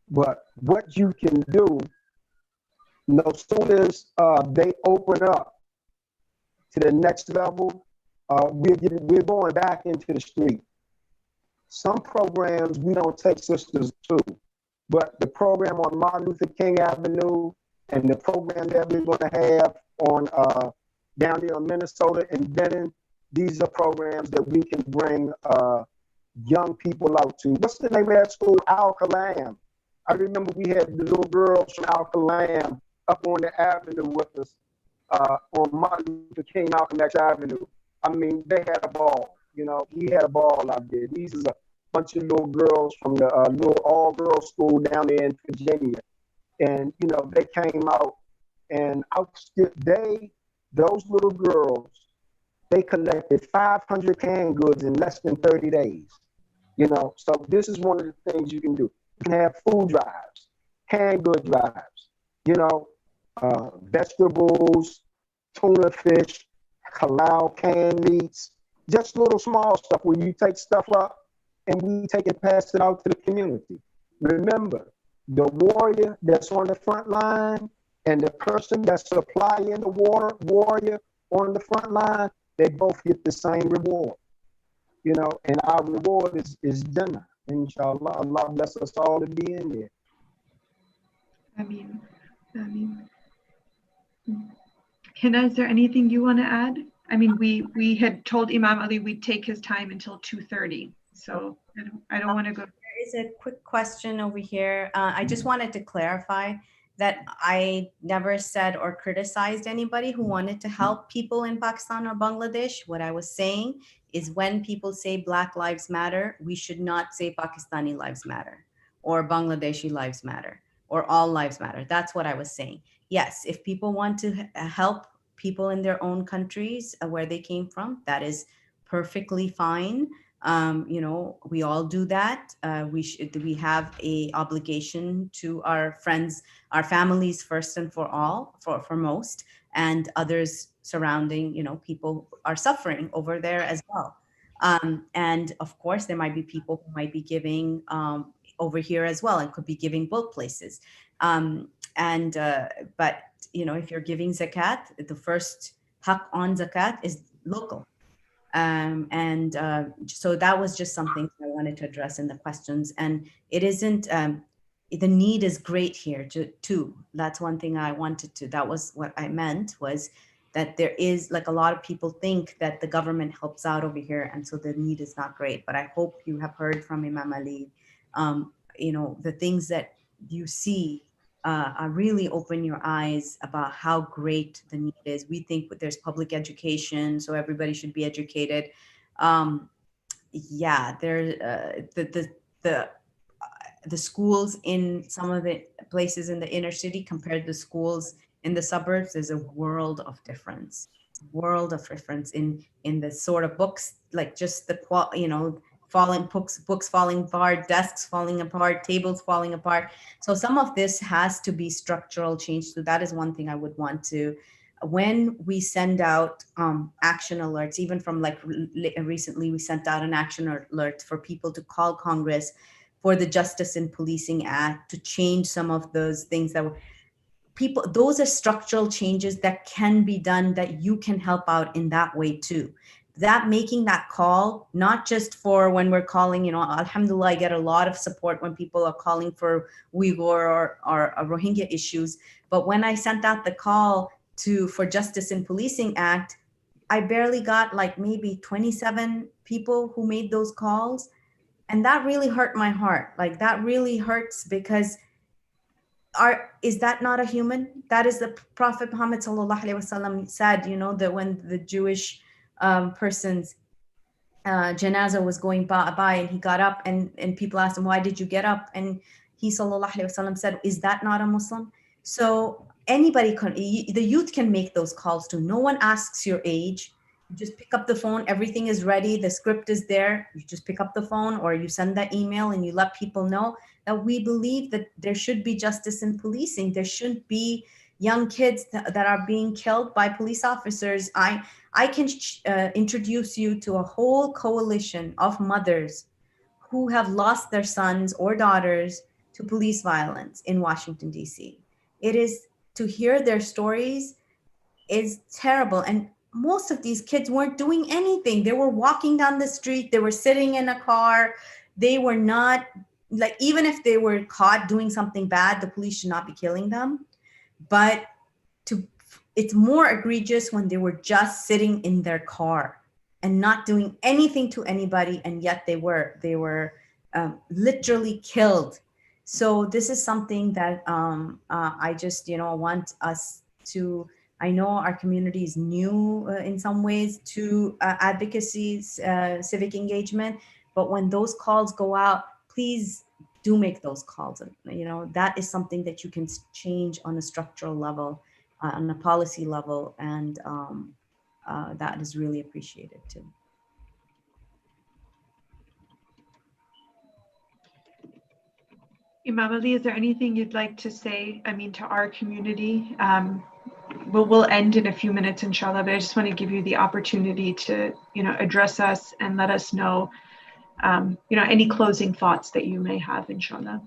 But what you can do, as soon as they open up to the next level, we're going back into the street. Some programs we don't take sisters to, but the program on Martin Luther King Avenue and the program that we're going to have on down there in Minnesota and Benton, these are programs that we can bring young people out to. What's the name of that school? Al-Kalam. I remember we had the little girls from Al-Kalam up on the avenue with us on Martin Luther King, Malcolm X Avenue. I mean, they had a ball. We had a ball out there. These is a bunch of little girls from the little all-girls school down there in Virginia. And, they came out and those little girls, they collected 500 canned goods in less than 30 days. So this is one of the things you can do. You can have food drives, canned good drives, vegetables, tuna fish, halal canned meats, just little small stuff where you take stuff up and we take it, pass it out to the community. Remember, the warrior that's on the front line and the person that's supplying the warrior on the front line, they both get the same reward, and our reward is Jannah. Inshallah, Allah bless us all to be in there. Ameen. Hannah, is there anything you want to add? I mean, we had told Imam Ali we'd take his time until 2:30, so I don't want to go. There is a quick question over here. I just wanted to clarify that I never said or criticized anybody who wanted to help people in Pakistan or Bangladesh. What I was saying is when people say Black Lives Matter, we should not say Pakistani lives matter or Bangladeshi lives matter or all lives matter. That's what I was saying. Yes, if people want to help people in their own countries where they came from, that is perfectly fine. We all do that. We have a obligation to our friends, our families first and for most, and others surrounding, people are suffering over there as well. And of course, there might be people who might be giving over here as well and could be giving both places. But if you're giving zakat, the first haq on zakat is local. So that was just something I wanted to address in the questions. And it isn't, the need is great here too. That's one thing I wanted to, that was what I meant, was that there is, like, a lot of people think that the government helps out over here, and so the need is not great. But I hope you have heard from Imam Ali, the things that you see really open your eyes about how great the need is. We think that there's public education, so everybody should be educated. The schools in some of the places in the inner city compared to the schools in the suburbs, there's a world of difference in the sort of books, like just the books falling apart, desks falling apart, tables falling apart. So some of this has to be structural change. So that is one thing I would want to, when we send out action alerts, even from like recently, we sent out an action alert for people to call Congress for the Justice in Policing Act to change some of those things that were, people, those are structural changes that can be done, that you can help out in that way too. That making that call, not just for when we're calling, you know, alhamdulillah, I get a lot of support when people are calling for Uyghur or Rohingya issues. But when I sent out the call for Justice in Policing Act, I barely got like maybe 27 people who made those calls. And that really hurt my heart. Like that really hurts, because is that not a human? That is the Prophet Muhammad sallallahu alaihi wasallam said, you know, that when the Jewish person's janazah was going by and he got up, and people asked him, why did you get up? And he sallallahu alaihi wasallam said, is that not a Muslim? So anybody can, the youth can make those calls too. No one asks your age. You just pick up the phone, everything is ready, the script is there. You just pick up the phone, or you send that email and you let people know that we believe that there should be justice in policing. There shouldn't be young kids that are being killed by police officers. I can introduce you to a whole coalition of mothers who have lost their sons or daughters to police violence in Washington, D.C. It is, to hear their stories is terrible. And most of these kids weren't doing anything. They were walking down the street. They were sitting in a car. They were not, like, even if they were caught doing something bad, the police should not be killing them. But it's more egregious when they were just sitting in their car and not doing anything to anybody, and yet they were literally killed. So this is something that I just, you know, want us to, I know our community is new in some ways to advocacy, civic engagement, but when those calls go out, please do make those calls. And, you know, that is something that you can change on a structural level, on a policy level, and that is really appreciated too. Imam Ali, is there anything you'd like to say, I mean, to our community? We'll end in a few minutes, inshallah, but I just want to give you the opportunity to, you know, address us and let us know, you know, any closing thoughts that you may have, inshallah.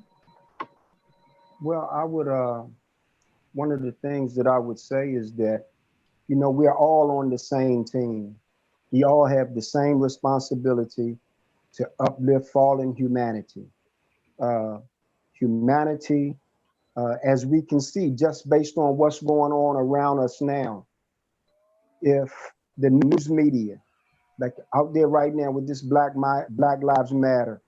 Well, I would, one of the things that I would say is that, you know, we're all on the same team. We all have the same responsibility to uplift fallen humanity. Humanity, as we can see, just based on what's going on around us now, if the news media, like out there right now with this Black Lives Matter,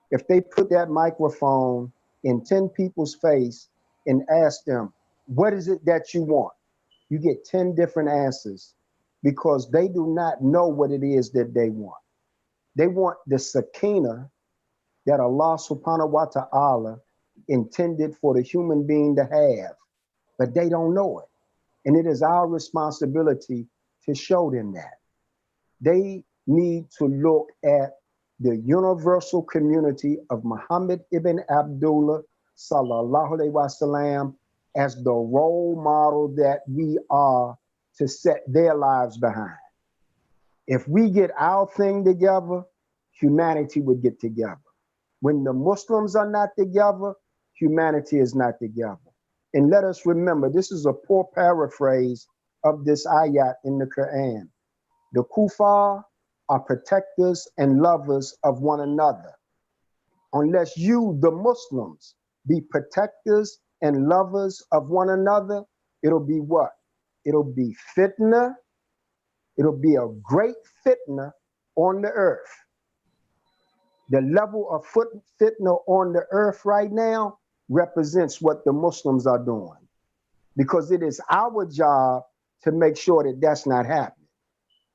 if they put that microphone in 10 people's face and ask them, what is it that you want? You get 10 different answers, because they do not know what it is that they want. They want the sakina that Allah subhanahu wa ta'ala intended for the human being to have, but they don't know it. And it is our responsibility to show them that. They need to look at the universal community of Muhammad ibn Abdullah sallallahu alaihi wasallam as the role model that we are to set their lives behind. If we get our thing together, humanity would get together. When the Muslims are not together, humanity is not together. And let us remember, this is a poor paraphrase of this ayat in the Quran. The kuffar are protectors and lovers of one another. Unless you, the Muslims, be protectors and lovers of one another, it'll be what? It'll be fitna. It'll be a great fitna on the earth. The level of fitna on the earth right now represents what the Muslims are doing, because it is our job to make sure that that's not happening.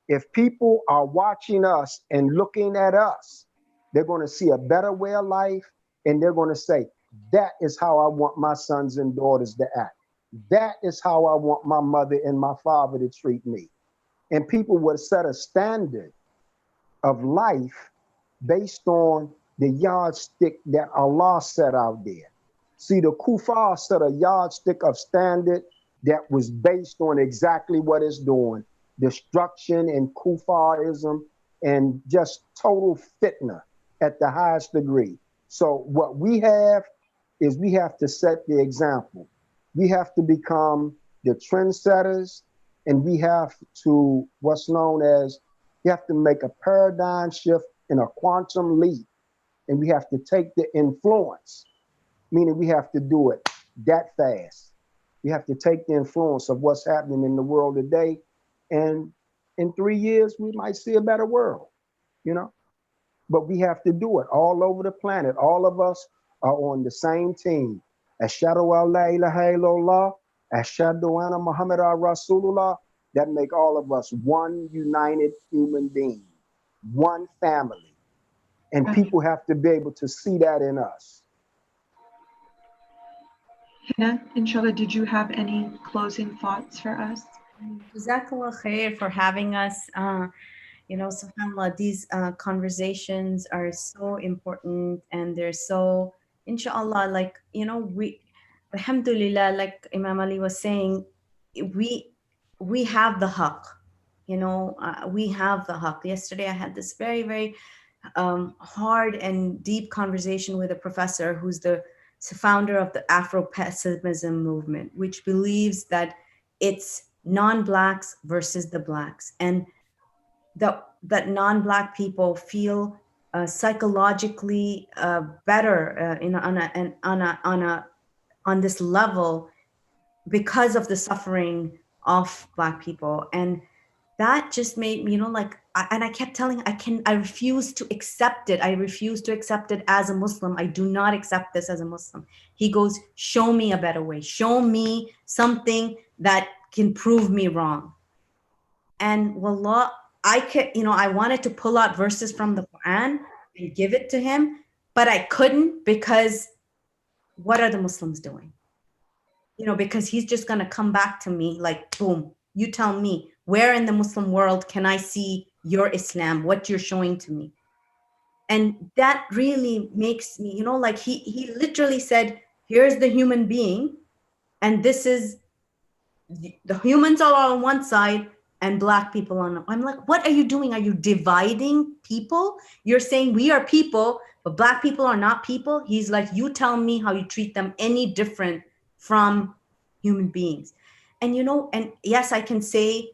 If people are watching us and looking at us, they're going to see a better way of life, and they're going to say, that is how I want my sons and daughters to act. That is how I want my mother and my father to treat me. And people will set a standard of life based on the yardstick that Allah set out there. See, the kuffar set a yardstick of standard that was based on exactly what it's doing: destruction and kufarism and just total fitna at the highest degree. So what we have is we have to set the example. We have to become the trendsetters, and we have to, what's known as, we have to make a paradigm shift in a quantum leap, and we have to take the influence, meaning we have to do it that fast. We have to take the influence of what's happening in the world today, and in 3 years, we might see a better world, you know? But we have to do it all over the planet. All of us are on the same team. Ashhadu an la ilaha illallah, ashhadu anna Muhammad Rasulullah. That make all of us one united human being, one family. And people have to be able to see that in us. Hina, inshallah, did you have any closing thoughts for us? Jazakallah khair for having us. You know, subhanAllah, these conversations are so important, and they're so, inshallah, like, you know, we, alhamdulillah, like Imam Ali was saying, we have the haqq, you know, we have the haqq. Yesterday, I had this very, very hard and deep conversation with a professor who's the founder of the Afro-pessimism movement, which believes that it's non-blacks versus the blacks, and that non-black people feel psychologically better on this level because of the suffering of black people. And that just made me, you know, like, and I kept telling, I refuse to accept it. I refuse to accept it as a Muslim. I do not accept this as a Muslim. He goes, show me a better way. Show me something that can prove me wrong. And wallah, I could, you know, I wanted to pull out verses from the Quran and give it to him, but I couldn't, because what are the Muslims doing? You know, because he's just going to come back to me like, boom, you tell me, where in the Muslim world can I see your Islam, what you're showing to me? And that really makes me, you know, like he literally said, here's the human being, and this is, the humans are on one side and black people on. I'm like, what are you doing? Are you dividing people? You're saying we are people, but black people are not people. He's like, you tell me how you treat them any different from human beings. And, you know, and yes, I can say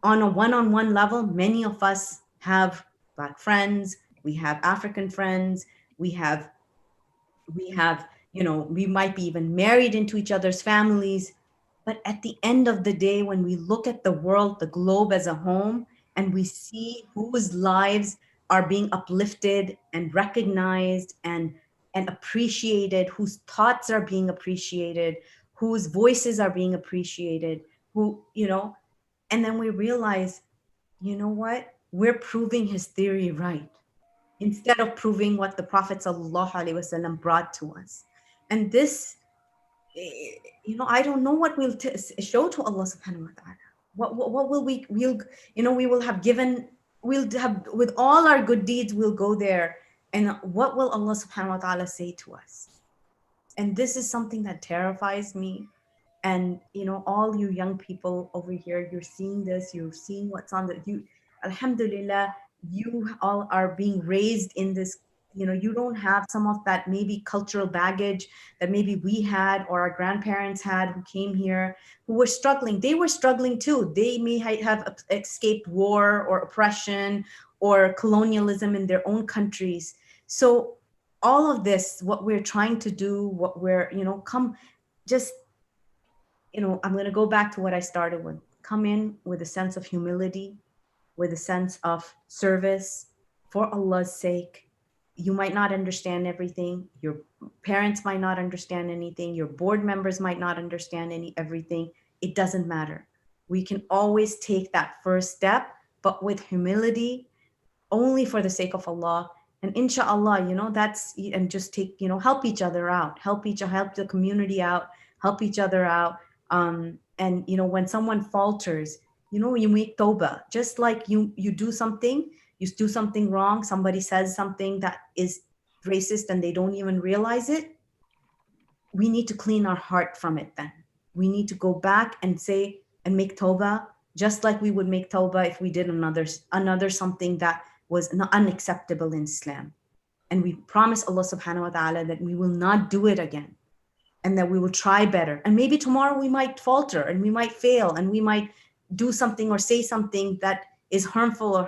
on a one-on-one level, many of us have black friends, we have African friends, we have, you know, we might be even married into each other's families. But at the end of the day, when we look at the world, the globe as a whole, and we see whose lives are being uplifted and recognized and appreciated, whose thoughts are being appreciated, whose voices are being appreciated, who, you know, and then we realize, you know what? We're proving his theory right, instead of proving what the Prophet ﷺ brought to us. And this, you know, I don't know what we'll show to Allah subhanahu wa ta'ala. What will we'll, you know, we will have given, we'll have, with all our good deeds, we'll go there. And what will Allah subhanahu wa ta'ala say to us? And this is something that terrifies me. And, you know, all you young people over here, you're seeing this, you're seeing what's on the, you, alhamdulillah, you all are being raised in this, you know, you don't have some of that maybe cultural baggage that maybe we had or our grandparents had who came here, who were struggling. They were struggling too. They may have escaped war or oppression or colonialism in their own countries. So all of this, what we're trying to do, what we're, you know, just, you know, I'm going to go back to what I started with. Come in with a sense of humility, with a sense of service for Allah's sake. You might not understand everything. Your parents might not understand anything. Your board members might not understand everything. It doesn't matter. We can always take that first step, but with humility, only for the sake of Allah. And inshallah, you know, that's, and just take, you know, help each other out, help the community out, help each other out. And, you know, when someone falters, you know, you make tawbah, just like you do something, You do something wrong, somebody says something that is racist and they don't even realize it, we need to clean our heart from it then. We need to go back and say and make tawbah, just like we would make tawbah if we did another something that was unacceptable in Islam. And we promise Allah subhanahu wa ta'ala that we will not do it again, and that we will try better. And maybe tomorrow we might falter and we might fail and we might do something or say something that is harmful or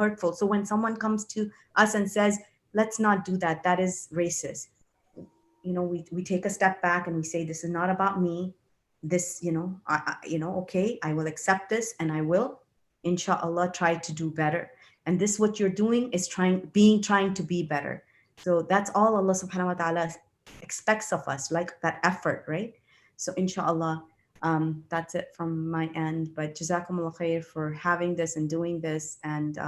hurtful. So when someone comes to us and says, let's not do that, that is racist, we take a step back and we say, this is not about me. This, okay, I will accept this and I will, inshallah, try to do better. And this, what you're doing is trying to be better. So that's all Allah subhanahu wa ta'ala expects of us, like that effort, right? So inshallah, that's it from my end. But jazakumullah khair for having this and doing this and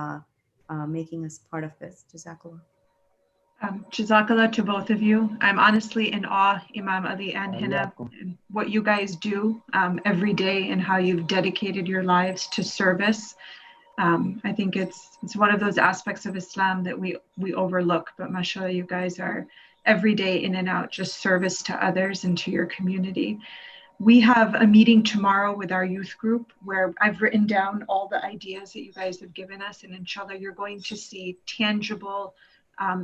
making us part of this. Jazakallah. Jazakallah to both of you. I'm honestly in awe, Imam Ali and Hina, what you guys do every day and how you've dedicated your lives to service. I think it's one of those aspects of Islam that we overlook, but mashallah, you guys are every day in and out, just service to others and to your community. We have a meeting tomorrow with our youth group where I've written down all the ideas that you guys have given us, and inshallah, you're going to see tangible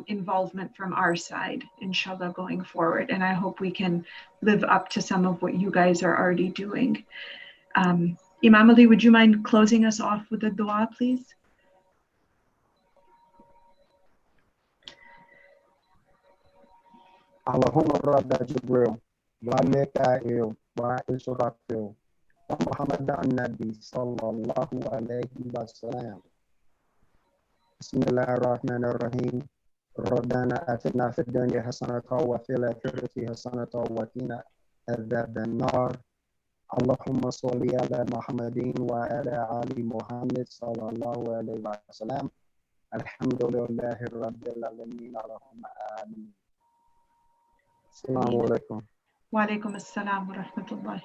involvement from our side, inshallah, going forward. And I hope we can live up to some of what you guys are already doing. Imam Ali, would you mind closing us off with a dua, please? Allahumma rabba Jibril, wa Mikael, wa Israfil, wa Muhammad an-Nabi sallallahu alayhi wa sallam. Bismillah ar-Rahman ar-Rahim. ربنا آتنا في الدنيا حسنة وفي الآخرة حسنة وقنا عذاب النار. اللهم صل على محمد وعلى آل محمد صلى الله عليه وسلم. الحمد لله رب العالمين. اللهم آمين. السلام عليكم. وعليكم السلام ورحمة الله.